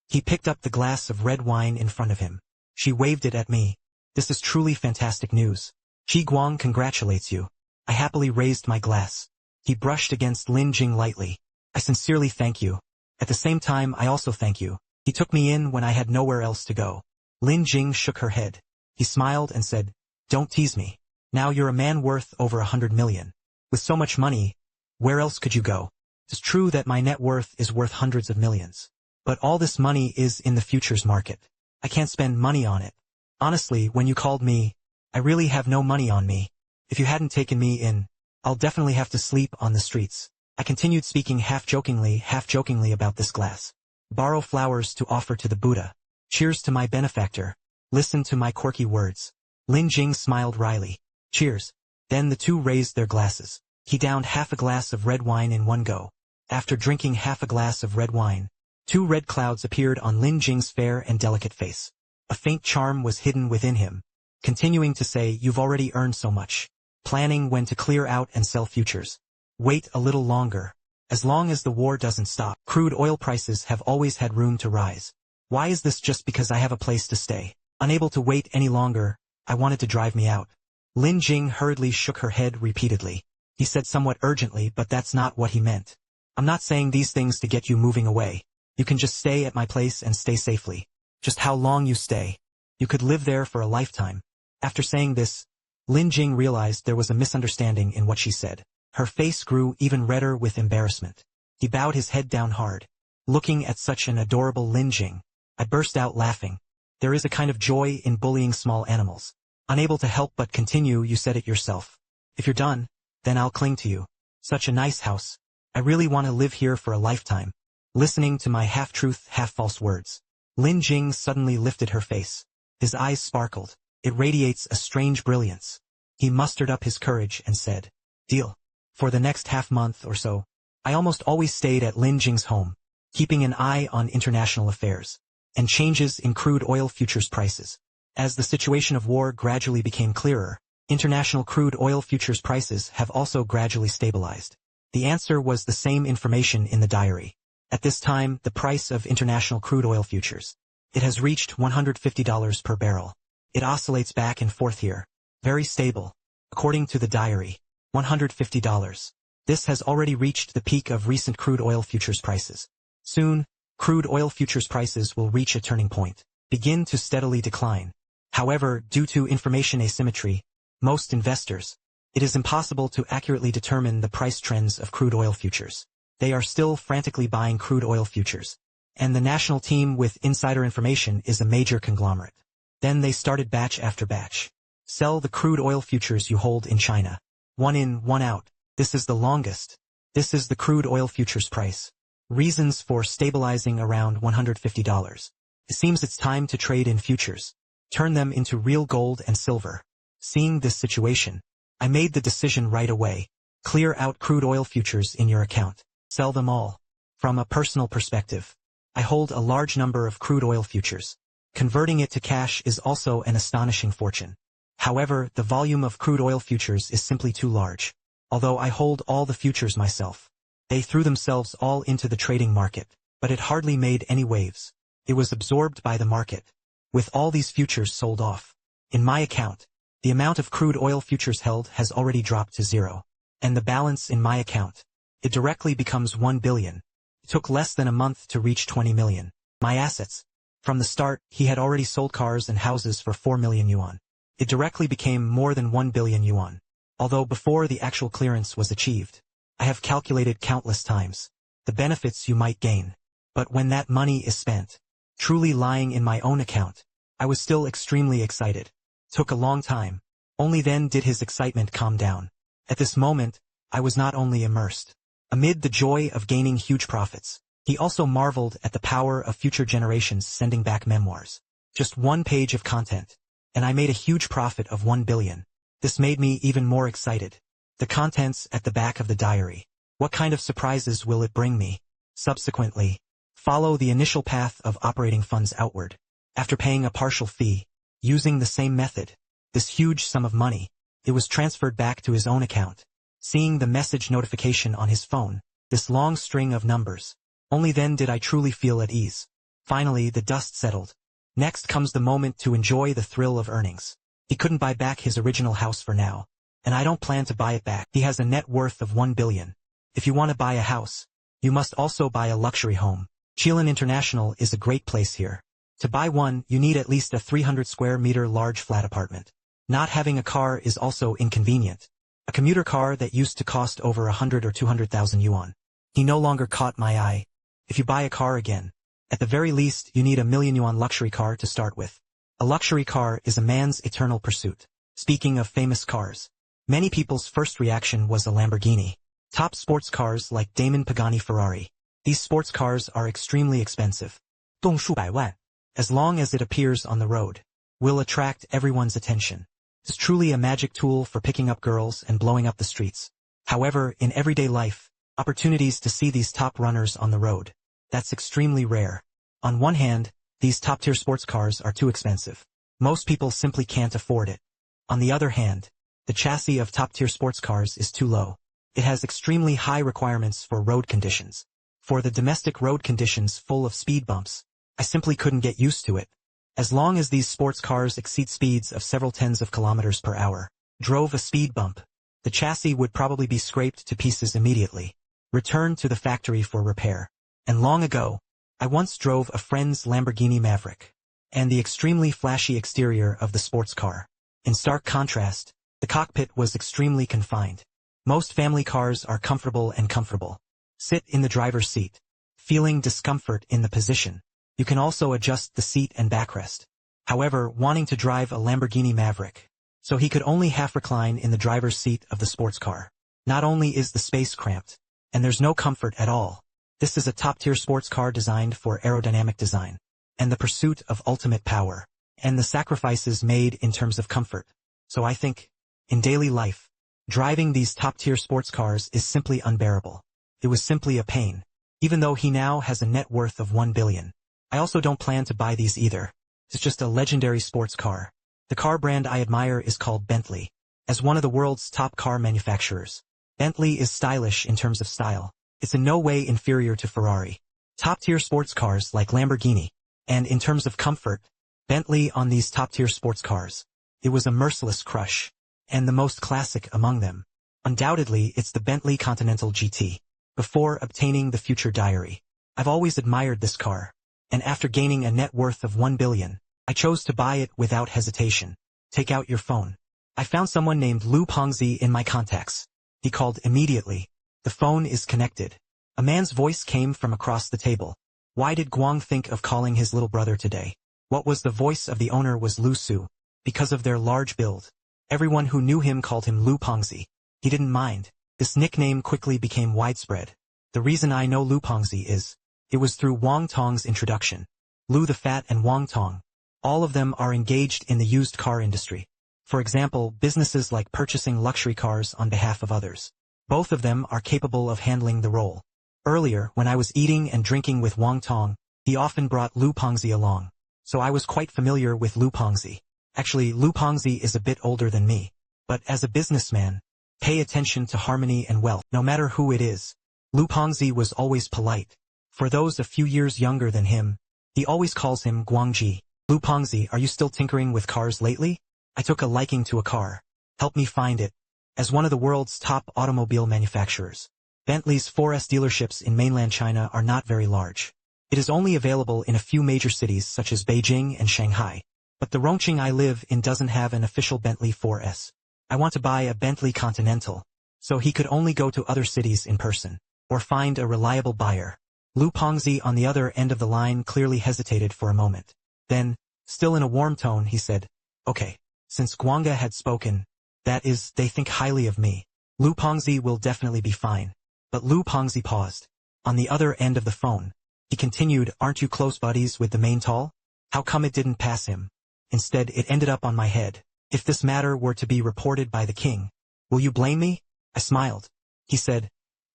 He picked up the glass of red wine in front of him. She waved it at me. This is truly fantastic news. Guang congratulates you. I happily raised my glass. He brushed against Lin Jing lightly. I sincerely thank you. At the same time I also thank you. He took me in when I had nowhere else to go. Lin Jing shook her head. He smiled and said, don't tease me. Now you're a man worth over 100 million. With so much money, where else could you go? It's true that my net worth is worth hundreds of millions. But all this money is in the futures market. I can't spend money on it. Honestly, when you called me, I really have no money on me. If you hadn't taken me in, I'll definitely have to sleep on the streets. I continued speaking half-jokingly about this glass. Borrow flowers to offer to the Buddha. Cheers to my benefactor. Listen to my quirky words. Lin Jing smiled wryly. Cheers. Then the two raised their glasses. He downed half a glass of red wine in one go. After drinking half a glass of red wine, 2 red clouds appeared on Lin Jing's fair and delicate face. A faint charm was hidden within him, continuing to say, you've already earned so much. Planning when to clear out and sell futures. Wait a little longer. As long as the war doesn't stop, crude oil prices have always had room to rise. Why is this just because I have a place to stay? Unable to wait any longer, I wanted to drive me out. Lin Jing hurriedly shook her head repeatedly. He said somewhat urgently, but that's not what he meant. I'm not saying these things to get you moving away. You can just stay at my place and stay safely. Just how long you stay. You could live there for a lifetime. After saying this, Lin Jing realized there was a misunderstanding in what she said. Her face grew even redder with embarrassment. He bowed his head down hard. Looking at such an adorable Lin Jing, I burst out laughing. There is a kind of joy in bullying small animals. Unable to help but continue, you said it yourself. If you're done, then I'll cling to you. Such a nice house. I really want to live here for a lifetime. Listening to my half-truth, half-false words. Lin Jing suddenly lifted her face. His eyes sparkled. It radiates a strange brilliance. He mustered up his courage and said, deal. For the next half-month or so, I almost always stayed at Lin Jing's home, keeping an eye on international affairs and changes in crude oil futures prices. As the situation of war gradually became clearer, international crude oil futures prices have also gradually stabilized. The answer was the same information in the diary. At this time, the price of international crude oil futures. It has reached $150 per barrel. It oscillates back and forth here. Very stable. According to the diary, $150. This has already reached the peak of recent crude oil futures prices. Soon, crude oil futures prices will reach a turning point, begin to steadily decline. However, due to information asymmetry, most investors, it is impossible to accurately determine the price trends of crude oil futures. They are still frantically buying crude oil futures. And the national team with insider information is a major conglomerate. Then they started batch after batch. Sell the crude oil futures you hold in China. One in, one out. This is the longest. This is the crude oil futures price. Reasons for stabilizing around $150. It seems it's time to trade in futures. turn them into real gold and silver. Seeing this situation, I made the decision right away. Clear out crude oil futures in your account. Sell them all. From a personal perspective, I hold a large number of crude oil futures. Converting it to cash is also an astonishing fortune. However, the volume of crude oil futures is simply too large. Although I hold all the futures myself, they threw themselves all into the trading market, but it hardly made any waves. It was absorbed by the market. With all these futures sold off, in my account, the amount of crude oil futures held has already dropped to zero. And the balance in my account, it directly becomes 1 billion. It took less than a month to reach 20 million. My assets. From the start, he had already sold cars and houses for 4 million yuan. It directly became more than 1 billion yuan. Although before the actual clearance was achieved, I have calculated countless times the benefits you might gain. But when that money is spent, truly lying in my own account, I was still extremely excited. Took a long time. Only then did his excitement calm down. At this moment, I was not only immersed amid the joy of gaining huge profits, he also marveled at the power of future generations sending back memoirs. Just one page of content, and I made a huge profit of 1 billion. This made me even more excited. The contents at the back of the diary. What kind of surprises will it bring me? Subsequently, follow the initial path of operating funds outward. After paying a partial fee, using the same method, this huge sum of money, it was transferred back to his own account. Seeing the message notification on his phone, this long string of numbers, only then did I truly feel at ease. Finally, the dust settled. Next comes the moment to enjoy the thrill of earnings. He couldn't buy back his original house for now, and I don't plan to buy it back. He has a net worth of 1 billion. If you want to buy a house, you must also buy a luxury home. Chilean International is a great place here. To buy one, you need at least a 300 square meter large flat apartment. Not having a car is also inconvenient. A commuter car that used to cost over 100 or 200,000 yuan. He no longer caught my eye. If you buy a car again, at the very least you need a 1 million yuan luxury car to start with. A luxury car is a man's eternal pursuit. Speaking of famous cars, many people's first reaction was a Lamborghini. Top sports cars like Damon Pagani Ferrari. These sports cars are extremely expensive. 动数百万. As long as it appears on the road, will attract everyone's attention. It's truly a magic tool for picking up girls and blowing up the streets. However, in everyday life, opportunities to see these top runners on the road, that's extremely rare. On one hand, these top-tier sports cars are too expensive. Most people simply can't afford it. On the other hand, the chassis of top-tier sports cars is too low. It has extremely high requirements for road conditions. For the domestic road conditions full of speed bumps, I simply couldn't get used to it. As long as these sports cars exceed speeds of several tens of kilometers per hour, drove a speed bump, the chassis would probably be scraped to pieces immediately, returned to the factory for repair. And long ago, I once drove a friend's Lamborghini Maverick, and the extremely flashy exterior of the sports car. In stark contrast, the cockpit was extremely confined. Most family cars are comfortable. Sit in the driver's seat, feeling discomfort in the position. You can also adjust the seat and backrest. However, wanting to drive a Lamborghini Maverick, so he could only half recline in the driver's seat of the sports car. Not only is the space cramped, and there's no comfort at all, this is a top-tier sports car designed for aerodynamic design, and the pursuit of ultimate power, and the sacrifices made in terms of comfort. So I think, in daily life, driving these top-tier sports cars is simply unbearable. It was simply a pain. Even though he now has a net worth of 1 billion. I also don't plan to buy these either. It's just a legendary sports car. The car brand I admire is called Bentley. As one of the world's top car manufacturers, Bentley is stylish in terms of style. It's in no way inferior to Ferrari. Top-tier sports cars like Lamborghini. And in terms of comfort, Bentley on these top-tier sports cars. It was a merciless crush. And the most classic among them. Undoubtedly, it's the Bentley Continental GT. Before obtaining the future diary, I've always admired this car. And after gaining a net worth of 1 billion, I chose to buy it without hesitation. Take out your phone. I found someone named Lu Pengzi in my contacts. He called immediately. The phone is connected. A man's voice came from across the table. Why did Guang think of calling his little brother today? What was the voice of the owner was Lu Xue. Because of their large build. Everyone who knew him called him Lu Pengzi. He didn't mind. This nickname quickly became widespread. The reason I know Lu Pengzi is, it was through Wang Tong's introduction. Lu the Fat and Wang Tong, All of them are engaged in the used car industry. For example, businesses like purchasing luxury cars on behalf of others. Both of them are capable of handling the role. Earlier, when I was eating and drinking with Wang Tong, he often brought Lu Pengzi along. So I was quite familiar with Lu Pengzi. Actually, Lu Pengzi is a bit older than me. But as a businessman, pay attention to harmony and wealth. No matter who it is, Lu Pengzi was always polite. For those a few years younger than him, he always calls him Guangji. Lu Pengzi, are you still tinkering with cars lately? I took a liking to a car. Help me find it. As one of the world's top automobile manufacturers, Bentley's 4S dealerships in mainland China are not very large. It is only available in a few major cities such as Beijing and Shanghai. But the Rongqing I live in doesn't have an official Bentley 4S. I want to buy a Bentley Continental, so he could only go to other cities in person, or find a reliable buyer. Lu Pengzi on the other end of the line clearly hesitated for a moment. Then, still in a warm tone, he said, "Okay, since Guang had spoken, that is, they think highly of me. Lu Pengzi will definitely be fine." But Lu Pengzi paused. On the other end of the phone, he continued, "Aren't you close buddies with the main tall? How come it didn't pass him? Instead, it ended up on my head. If this matter were to be reported by the king, will you blame me?" I smiled. He said,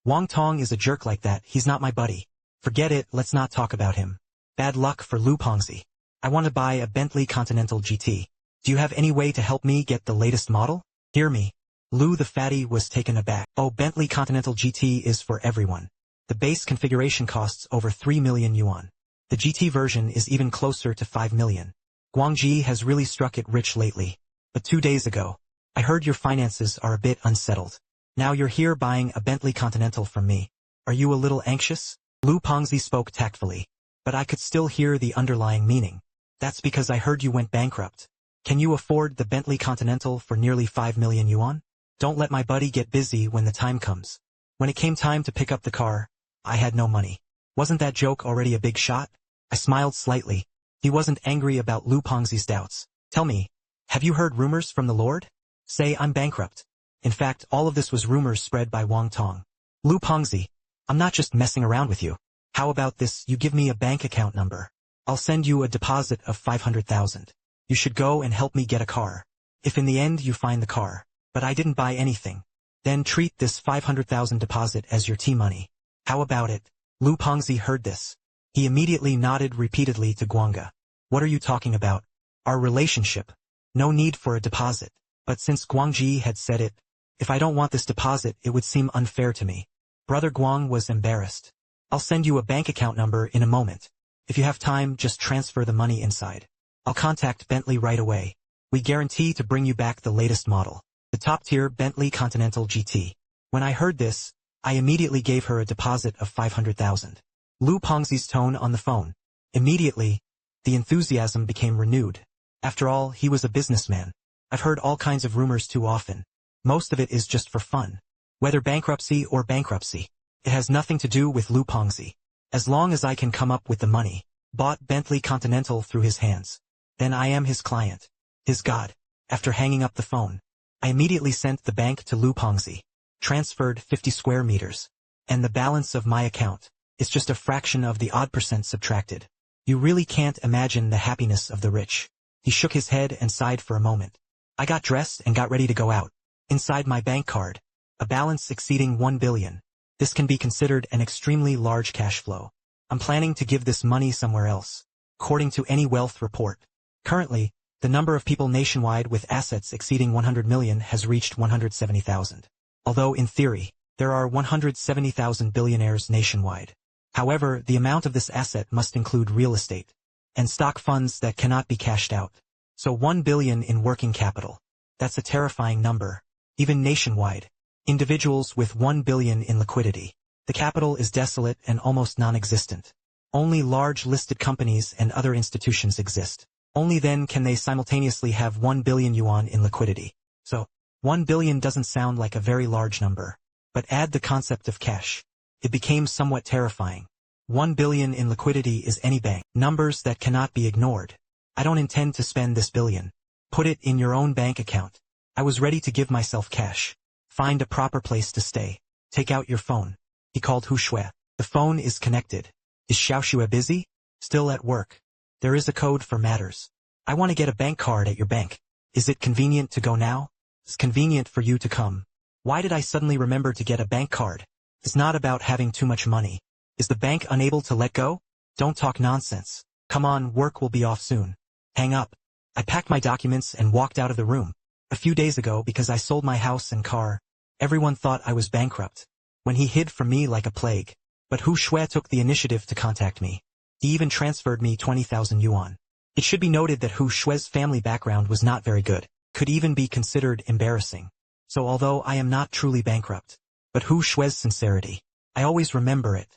"Wang Tong is a jerk like that, he's not my buddy. Forget it, let's not talk about him. Bad luck for Lu Pengzi. I want to buy a Bentley Continental GT. Do you have any way to help me get the latest model?" "Hear me." Lu the fatty was taken aback. "Oh, Bentley Continental GT is for everyone. The base configuration costs over 3 million yuan. The GT version is even closer to 5 million. Guangji has really struck it rich lately. But 2 days ago, I heard your finances are a bit unsettled. Now you're here buying a Bentley Continental from me. Are you a little anxious?" Lu Pengzi spoke tactfully, but I could still hear the underlying meaning. "That's because I heard you went bankrupt. Can you afford the Bentley Continental for nearly 5 million yuan? Don't let my buddy get busy when the time comes." When it came time to pick up the car, I had no money. Wasn't that joke already a big shot? I smiled slightly. He wasn't angry about Lu Pengzi's doubts. "Tell me, have you heard rumors from the Lord? Say I'm bankrupt." In fact, all of this was rumors spread by Wang Tong. "Lu Pengzi, I'm not just messing around with you. How about this, you give me a bank account number. I'll send you a deposit of 500,000. You should go and help me get a car. If in the end you find the car, but I didn't buy anything, then treat this 500,000 deposit as your T-money. How about it?" Lu Pengzi heard this. He immediately nodded repeatedly to Guang. "What are you talking about? Our relationship. No need for a deposit." But since Guangji had said it, if I don't want this deposit, it would seem unfair to me. Brother Guang was embarrassed. "I'll send you a bank account number in a moment. If you have time, just transfer the money inside. I'll contact Bentley right away. We guarantee to bring you back the latest model, the top-tier Bentley Continental GT." When I heard this, I immediately gave her a deposit of 500,000. Lu Pengzi's tone on the phone. Immediately, the enthusiasm became renewed. After all, he was a businessman. I've heard all kinds of rumors too often. Most of it is just for fun. Whether bankruptcy or bankruptcy, it has nothing to do with Lu Pengzi. As long as I can come up with the money, bought Bentley Continental through his hands, then I am his client, his god. After hanging up the phone, I immediately sent the bank to Lu Pengzi, transferred 50 square meters, and the balance of my account is just a fraction of the odd percent subtracted. You really can't imagine the happiness of the rich. He shook his head and sighed for a moment. I got dressed and got ready to go out. Inside my bank card, a balance exceeding 1 billion. This can be considered an extremely large cash flow. I'm planning to give this money somewhere else. According to any wealth report, currently, the number of people nationwide with assets exceeding 100 million has reached 170,000. Although in theory, there are 170,000 billionaires nationwide. However, the amount of this asset must include real estate and stock funds that cannot be cashed out. So 1 billion in working capital. That's a terrifying number. Even nationwide, individuals with 1 billion in liquidity. The capital is desolate and almost non-existent. Only large listed companies and other institutions exist. Only then can they simultaneously have 1 billion yuan in liquidity. So, 1 billion doesn't sound like a very large number. But add the concept of cash. It became somewhat terrifying. 1 billion in liquidity is any bank. Numbers that cannot be ignored. I don't intend to spend this billion. Put it in your own bank account. I was ready to give myself cash. Find a proper place to stay. Take out your phone. He called Hu Xue. The phone is connected. Is Xiao Xue busy? Still at work. There is a code for matters. I want to get a bank card at your bank. Is it convenient to go now? It's convenient for you to come. Why did I suddenly remember to get a bank card? It's not about having too much money. Is the bank unable to let go? Don't talk nonsense. Come on, work will be off soon. Hang up. I packed my documents and walked out of the room. A few days ago, because I sold my house and car, everyone thought I was bankrupt. When he hid from me like a plague. But Hu Xue took the initiative to contact me. He even transferred me 20,000 yuan. It should be noted that Hu Xue's family background was not very good, could even be considered embarrassing. So although I am not truly bankrupt, but Hu Xue's sincerity, I always remember it.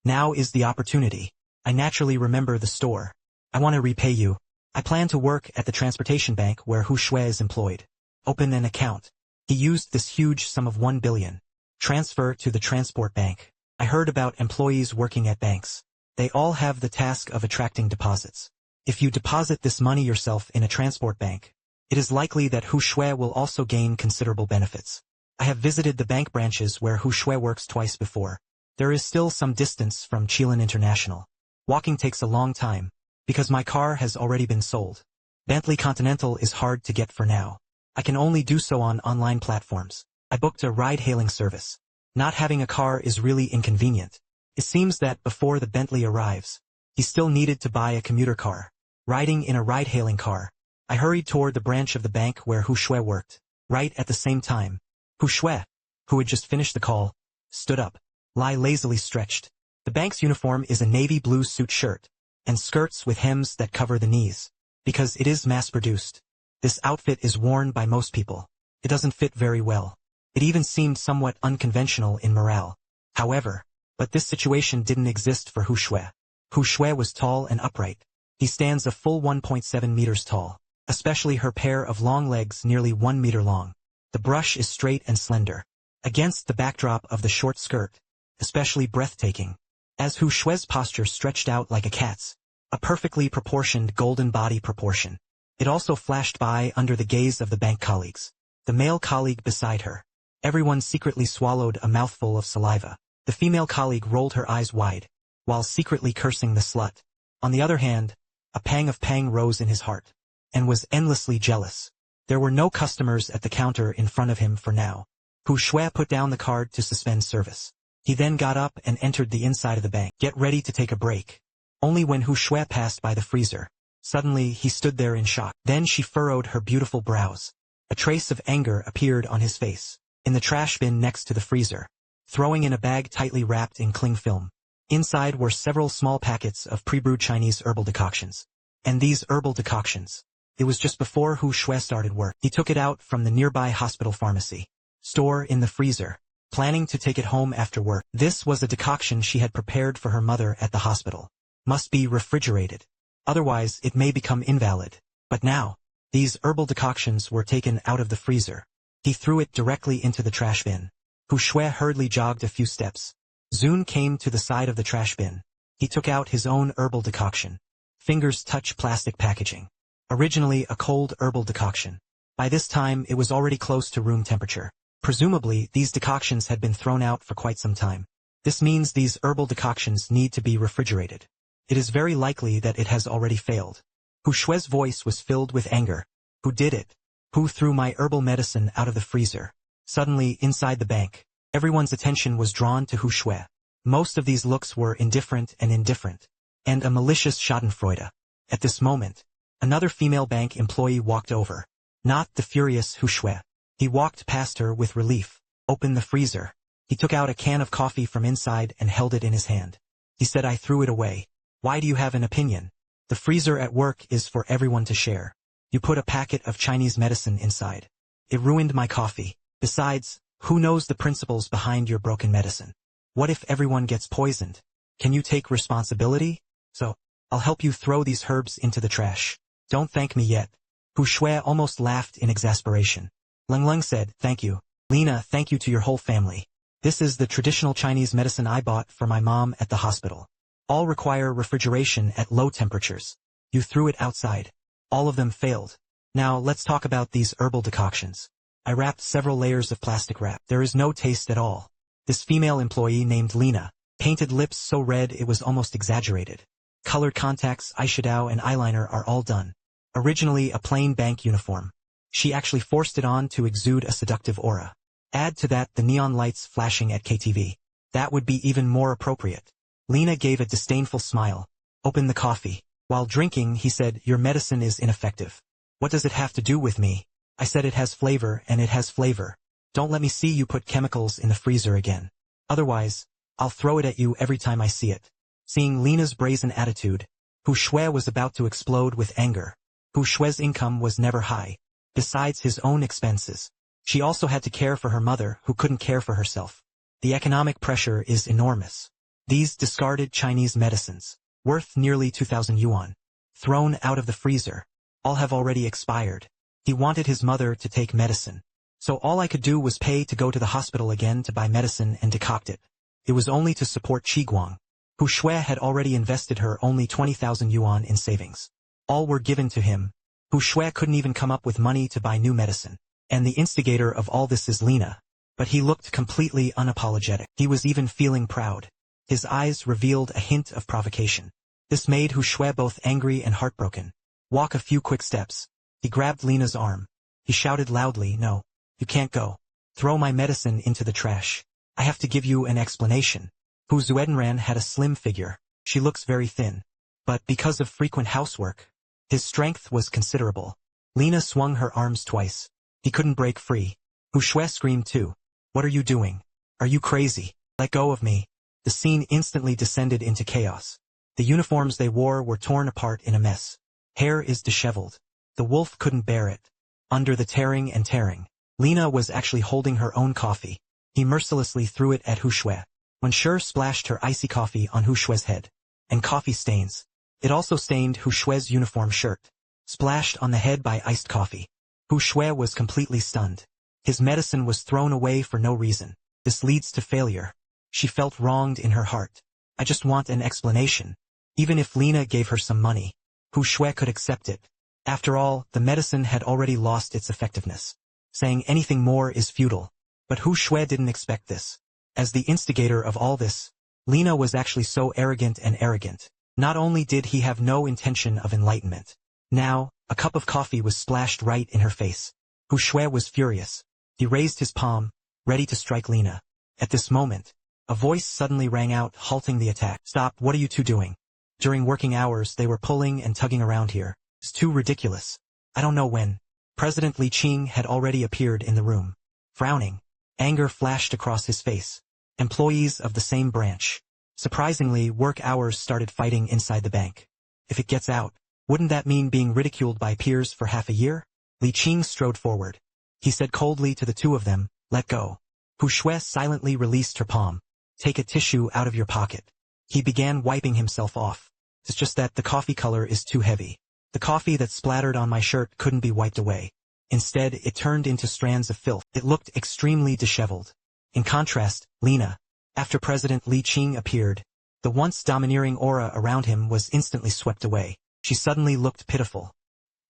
Now is the opportunity. I naturally remember the store. I want to repay you. I plan to work at the transportation bank where Hu Xue is employed. Open an account. He used this huge sum of 1 billion. Transfer to the transport bank. I heard about employees working at banks. They all have the task of attracting deposits. If you deposit this money yourself in a transport bank, it is likely that Hu Xue will also gain considerable benefits. I have visited the bank branches where Hu Xue works twice before. There is still some distance from Chilean International. Walking takes a long time, because my car has already been sold. Bentley Continental is hard to get for now. I can only do so on online platforms. I booked a ride-hailing service. Not having a car is really inconvenient. It seems that before the Bentley arrives, he still needed to buy a commuter car. Riding in a ride-hailing car, I hurried toward the branch of the bank where Hu Xue worked. Right at the same time, Hu Xue, who had just finished the call, stood up, lie lazily stretched. The bank's uniform is a navy blue suit shirt, and skirts with hems that cover the knees. Because it is mass-produced, this outfit is worn by most people. It doesn't fit very well. It even seemed somewhat unconventional in morale. However, but this situation didn't exist for Hu Xue. Hu Xue was tall and upright. He stands a full 1.7 meters tall, especially her pair of long legs nearly 1 meter long. The brush is straight and slender. Against the backdrop of the short skirt, especially breathtaking. As Hu Xue's posture stretched out like a cat's, a perfectly proportioned golden body proportion. It also flashed by under the gaze of the bank colleagues. The male colleague beside her. Everyone secretly swallowed a mouthful of saliva. The female colleague rolled her eyes wide, while secretly cursing the slut. On the other hand, a pang of pang rose in his heart, and was endlessly jealous. There were no customers at the counter in front of him for now. Hu Xue put down the card to suspend service. He then got up and entered the inside of the bank. Get ready to take a break. Only when Hu Xue passed by the freezer, suddenly he stood there in shock. Then she furrowed her beautiful brows. A trace of anger appeared on his face. In the trash bin next to the freezer, throwing in a bag tightly wrapped in cling film. Inside were several small packets of pre-brewed Chinese herbal decoctions. And these herbal decoctions. It was just before Hu Xue started work. He took it out from the nearby hospital pharmacy. Store in the freezer, planning to take it home after work. This was a decoction she had prepared for her mother at the hospital. Must be refrigerated. Otherwise it may become invalid. But now, these herbal decoctions were taken out of the freezer. He threw it directly into the trash bin. Hu Xue hurriedly jogged a few steps. Zun came to the side of the trash bin. He took out his own herbal decoction. Fingers touch plastic packaging. Originally a cold herbal decoction. By this time it was already close to room temperature. Presumably these decoctions had been thrown out for quite some time. This means these herbal decoctions need to be refrigerated. It is very likely that it has already failed. Hu Xue's voice was filled with anger. Who did it? Who threw my herbal medicine out of the freezer? Suddenly, inside the bank, everyone's attention was drawn to Hu Xue. Most of these looks were indifferent, and a malicious schadenfreude. At this moment, another female bank employee walked over. Not the furious Hu Xue. He walked past her with relief. Opened the freezer. He took out a can of coffee from inside and held it in his hand. He said, I threw it away. Why do you have an opinion? The freezer at work is for everyone to share. You put a packet of Chinese medicine inside. It ruined my coffee. Besides, who knows the principles behind your broken medicine? What if everyone gets poisoned? Can you take responsibility? So, I'll help you throw these herbs into the trash. Don't thank me yet. Hu Xue almost laughed in exasperation. Leng said, thank you. Lena, thank you to your whole family. This is the traditional Chinese medicine I bought for my mom at the hospital. All require refrigeration at low temperatures. You threw it outside. All of them failed. Now let's talk about these herbal decoctions. I wrapped several layers of plastic wrap. There is no taste at all. This female employee named Lena, painted lips so red it was almost exaggerated. Colored contacts, eyeshadow and eyeliner are all done. Originally a plain bank uniform, she actually forced it on to exude a seductive aura. Add to that the neon lights flashing at KTV. That would be even more appropriate. Lena gave a disdainful smile. Open the coffee. While drinking, he said, "Your medicine is ineffective." "What does it have to do with me?" I said, "It has flavor, and it has flavor. Don't let me see you put chemicals in the freezer again. Otherwise, I'll throw it at you every time I see it." Seeing Lena's brazen attitude, Hu Xue was about to explode with anger. Hu Xue's income was never high. Besides his own expenses, she also had to care for her mother, who couldn't care for herself. The economic pressure is enormous. These discarded Chinese medicines, worth nearly 2,000 yuan, thrown out of the freezer, all have already expired. He wanted his mother to take medicine, so all I could do was pay to go to the hospital again to buy medicine and decoct it. It was only to support Guang. Hu Xue had already invested her only 20,000 yuan in savings. All were given to him. Hu Xue couldn't even come up with money to buy new medicine. And the instigator of all this is Lena. But he looked completely unapologetic. He was even feeling proud. His eyes revealed a hint of provocation. This made Hu Xue both angry and heartbroken. Walk a few quick steps. He grabbed Lena's arm. He shouted loudly, "No, you can't go. Throw my medicine into the trash. I have to give you an explanation." Hu Xuedenran had a slim figure. She looks very thin. But because of frequent housework, his strength was considerable. Lena swung her arms twice. He couldn't break free. Hu Xue screamed too. "What are you doing? Are you crazy? Let go of me." The scene instantly descended into chaos. The uniforms they wore were torn apart in a mess. Hair is disheveled. The wolf couldn't bear it. Under the tearing and tearing, Lena was actually holding her own coffee. He mercilessly threw it at Hu Xue. When Sure splashed her icy coffee on Hu Xue's head. And coffee stains. It also stained Hu Xue's uniform shirt. Splashed on the head by iced coffee. Hu Xue was completely stunned. His medicine was thrown away for no reason. This leads to failure. She felt wronged in her heart. I just want an explanation. Even if Lena gave her some money, Hu Xue could accept it. After all, the medicine had already lost its effectiveness. Saying anything more is futile. But Hu Xue didn't expect this. As the instigator of all this, Lena was actually so arrogant and arrogant. Not only did he have no intention of enlightenment. Now, a cup of coffee was splashed right in her face. Hu Xue was furious. He raised his palm, ready to strike Lena. At this moment, a voice suddenly rang out, halting the attack. "Stop, what are you two doing? During working hours they were pulling and tugging around here. It's too ridiculous. I don't know when." President Lin Jing had already appeared in the room. Frowning, anger flashed across his face. Employees of the same branch. Surprisingly, work hours started fighting inside the bank. If it gets out, wouldn't that mean being ridiculed by peers for half a year? Lin Jing strode forward. He said coldly to the two of them, "Let go." Hu Xue silently released her palm. "Take a tissue out of your pocket." He began wiping himself off. "It's just that the coffee color is too heavy. The coffee that splattered on my shirt couldn't be wiped away. Instead, it turned into strands of filth. It looked extremely disheveled." In contrast, Lena, after President Lin Jing appeared, the once domineering aura around him was instantly swept away. She suddenly looked pitiful.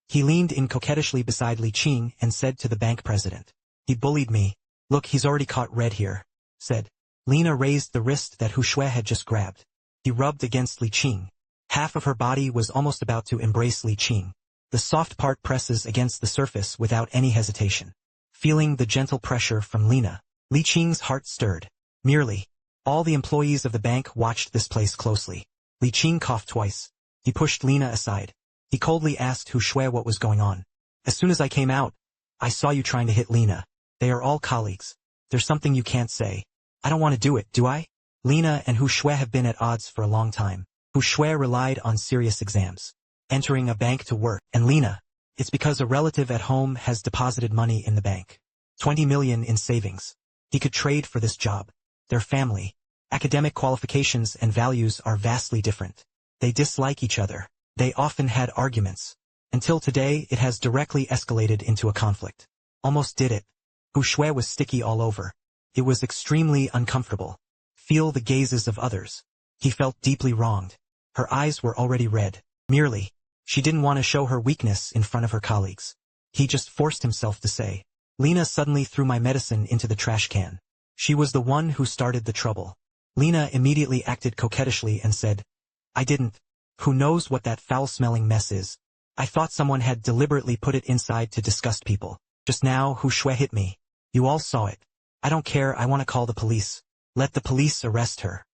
He leaned in coquettishly beside Lin Jing and said to the bank president, "He bullied me. Look, he's already caught red here," said. Lena raised the wrist that Hu Xue had just grabbed. He rubbed against Lin Jing. Half of her body was almost about to embrace Lin Jing. The soft part presses against the surface without any hesitation. Feeling the gentle pressure from Lena, Lin Jing's heart stirred. Merely, all the employees of the bank watched this place closely. Lin Jing coughed twice. He pushed Lena aside. He coldly asked Hu Xue what was going on. "As soon as I came out, I saw you trying to hit Lena. They are all colleagues. There's something you can't say." "I don't want to do it, do I?" Lena and Hu Xue have been at odds for a long time. Hu Xue relied on serious exams, entering a bank to work, and Lena, it's because a relative at home has deposited money in the bank. 20 million in savings. He could trade for this job. Their family, academic qualifications and values are vastly different. They dislike each other. They often had arguments. Until today, it has directly escalated into a conflict. Almost did it. Hu Xue was sticky all over. It was extremely uncomfortable. Feel the gazes of others. He felt deeply wronged. Her eyes were already red. Merely, she didn't want to show her weakness in front of her colleagues. He just forced himself to say, "Lena suddenly threw my medicine into the trash can. She was the one who started the trouble." Lena immediately acted coquettishly and said, "I didn't. Who knows what that foul-smelling mess is?" I thought someone had deliberately put it inside to disgust people. Just now Hu Xue hit me. You all saw it. I don't care, I want to call the police. Let the police arrest her.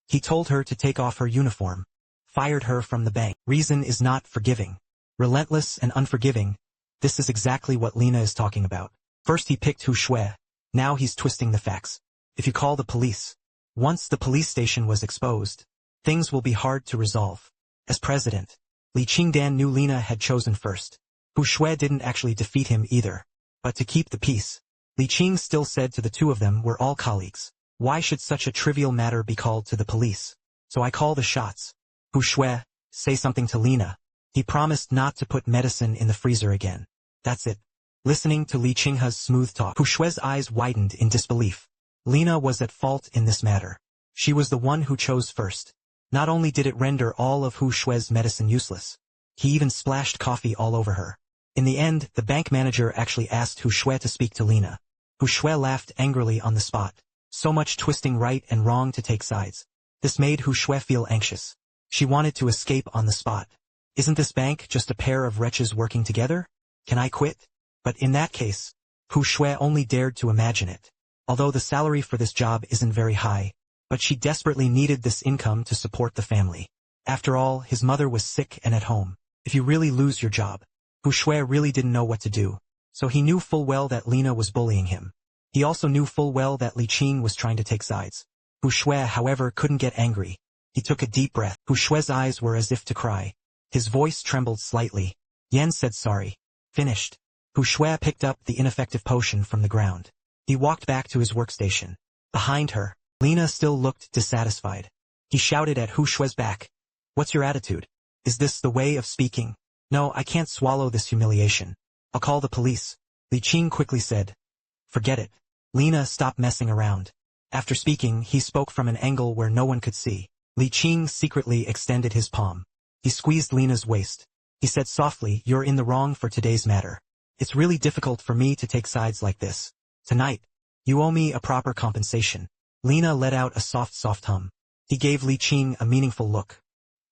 He told her to take off her uniform. Fired her from the bank. Reason is not forgiving. Relentless and unforgiving. This is exactly what Lina is talking about. First he picked Hu Xue. Now he's twisting the facts. If you call the police. Once the police station was exposed, things will be hard to resolve. As president, Li Qingdan knew Lina had chosen first. Hu Xue didn't actually defeat him either. But to keep the peace, Li Qing still said to the two of them, we're all colleagues. Why should such a trivial matter be called to the police? So I call the shots. Hu Xue, say something to Lina. He promised not to put medicine in the freezer again. That's it. Listening to Li Qinghe's smooth talk, Hu Xue's eyes widened in disbelief. Lina was at fault in this matter. She was the one who chose first. Not only did it render all of Hu Xue's medicine useless, he even splashed coffee all over her. In the end, the bank manager actually asked Hu Xue to speak to Lina. Hu Xue laughed angrily on the spot. So much twisting right and wrong to take sides. This made Hu Xue feel anxious. She wanted to escape on the spot. Isn't this bank just a pair of wretches working together? Can I quit? But in that case, Hu Xue only dared to imagine it. Although the salary for this job isn't very high, but she desperately needed this income to support the family. After all, his mother was sick and at home. If you really lose your job, Hu Xue really didn't know what to do. So he knew full well that Lina was bullying him. He also knew full well that Li Qing was trying to take sides. Hu Xue, however, couldn't get angry. He took a deep breath. Hu Xue's eyes were as if to cry. His voice trembled slightly. Yan said sorry. Finished. Hu Xue picked up the ineffective potion from the ground. He walked back to his workstation. Behind her, Lina still looked dissatisfied. He shouted at Hu Xue's back. What's your attitude? Is this the way of speaking? No, I can't swallow this humiliation. I'll call the police. Li Qing quickly said. Forget it. Lina, stop messing around. After speaking, he spoke from an angle where no one could see. Li Qing secretly extended his palm. He squeezed Lina's waist. He said softly, you're in the wrong for today's matter. It's really difficult for me to take sides like this. Tonight, you owe me a proper compensation. Lina let out a soft hum. He gave Li Qing a meaningful look.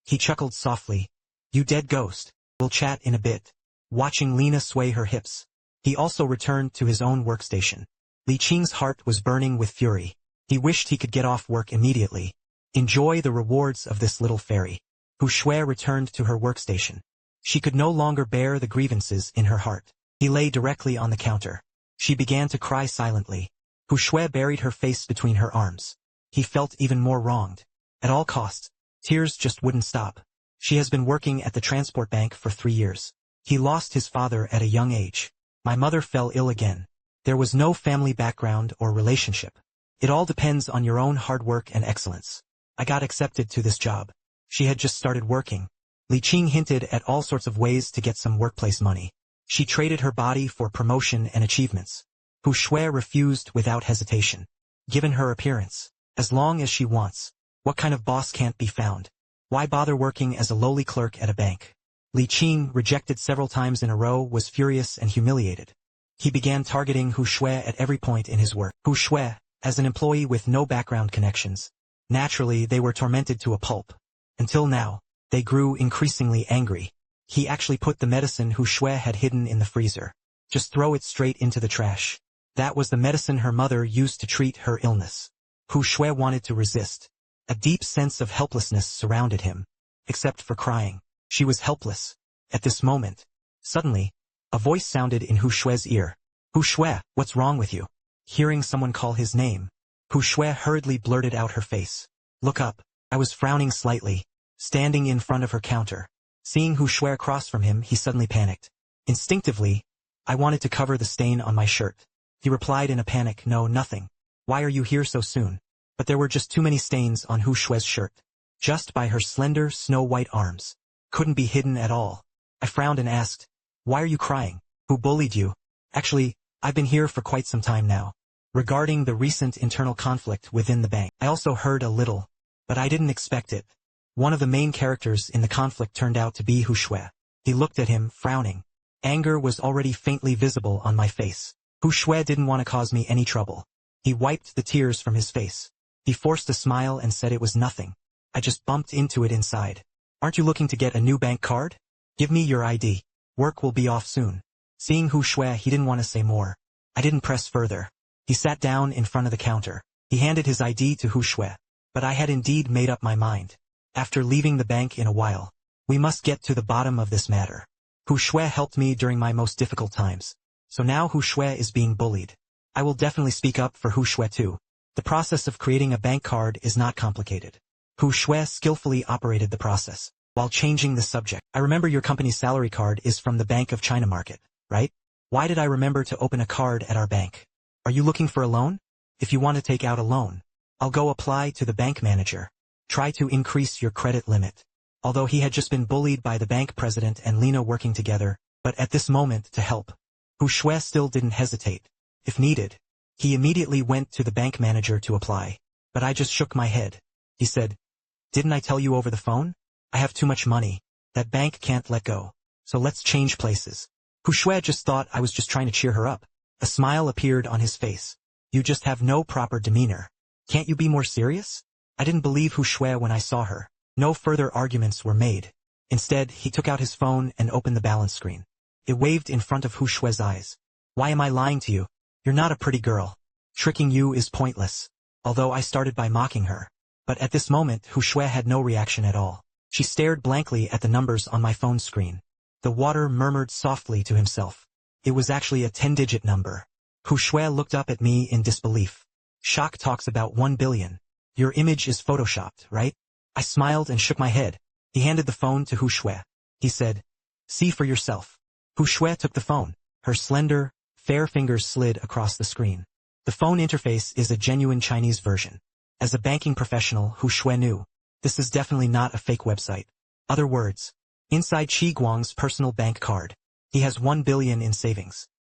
He chuckled softly. You dead ghost. We'll chat in a bit. Watching Lina sway her hips, he also returned to his own workstation. Li Qing's heart was burning with fury. He wished he could get off work immediately. Enjoy the rewards of this little fairy. Hu Xue returned to her workstation. She could no longer bear the grievances in her heart. He lay directly on the counter. She began to cry silently. Hu Xue buried her face between her arms. He felt even more wronged. At all costs, tears just wouldn't stop. She has been working at the transport bank for 3 years. He lost his father at a young age. My mother fell ill again. There was no family background or relationship. It all depends on your own hard work and excellence. I got accepted to this job. She had just started working. Li Qing hinted at all sorts of ways to get some workplace money. She traded her body for promotion and achievements. Hu Xue refused without hesitation. Given her appearance, as long as she wants, what kind of boss can't be found? Why bother working as a lowly clerk at a bank? Li Qing, rejected several times in a row, was furious and humiliated. He began targeting Hu Xue at every point in his work. Hu Xue, as an employee with no background connections, naturally they were tormented to a pulp. Until now, they grew increasingly angry. He actually put the medicine Hu Xue had hidden in the freezer. Just throw it straight into the trash. That was the medicine her mother used to treat her illness. Hu Xue wanted to resist. A deep sense of helplessness surrounded him. Except for crying. She was helpless. At this moment, suddenly, a voice sounded in Hu Xue's ear. Hu Xue, what's wrong with you? Hearing someone call his name, Hu Xue hurriedly blurted out her face. Look up. I was frowning slightly, standing in front of her counter. Seeing Hu Xue across from him, he suddenly panicked. Instinctively, I wanted to cover the stain on my shirt. He replied in a panic, no, nothing. Why are you here so soon? But there were just too many stains on Hu Xue's shirt. Just by her slender, snow-white arms. Couldn't be hidden at all. I frowned and asked, why are you crying? Who bullied you? Actually, I've been here for quite some time now. Regarding the recent internal conflict within the bank, I also heard a little, but I didn't expect it. One of the main characters in the conflict turned out to be Hu Xue. He looked at him, frowning. Anger was already faintly visible on my face. Hu Xue didn't want to cause me any trouble. He wiped the tears from his face. He forced a smile and said it was nothing. I just bumped into it inside. Aren't you looking to get a new bank card? Give me your ID. Work will be off soon. Seeing Hu Xue, he didn't want to say more. I didn't press further. He sat down in front of the counter. He handed his ID to Hu Xue. But I had indeed made up my mind. After leaving the bank in a while, we must get to the bottom of this matter. Hu Xue helped me during my most difficult times. So now Hu Xue is being bullied. I will definitely speak up for Hu Xue too. The process of creating a bank card is not complicated. Hu Xue skillfully operated the process. While changing the subject, I remember your company's salary card is from the Bank of China market, right? Why did I remember to open a card at our bank? Are you looking for a loan? If you want to take out a loan, I'll go apply to the bank manager. Try to increase your credit limit. Although he had just been bullied by the bank president and Lina working together, but at this moment to help, Hu Xue still didn't hesitate. If needed, he immediately went to the bank manager to apply. But I just shook my head. He said, "Didn't I tell you over the phone? I have too much money. That bank can't let go. So let's change places." Hu Xue just thought I was just trying to cheer her up. A smile appeared on his face. "You just have no proper demeanor. Can't you be more serious?" I didn't believe Hu Xue when I saw her. No further arguments were made. Instead, he took out his phone and opened the balance screen. It waved in front of Hu Xue's eyes. "Why am I lying to you? You're not a pretty girl. Tricking you is pointless." Although I started by mocking her. But at this moment, Hu Xue had no reaction at all. She stared blankly at the numbers on my phone screen. The water murmured softly to himself. It was actually a 10-digit number. Hu Xue looked up at me in disbelief. "Shock talks about 1 billion. Your image is photoshopped, right?" I smiled and shook my head. He handed the phone to Hu Xue. He said, "See for yourself." Hu Xue took the phone. Her slender, fair fingers slid across the screen. The phone interface is a genuine Chinese version. As a banking professional, Hu Xue knew. This is definitely not a fake website. Other words. Inside Guang's personal bank card. He has 1 billion in savings.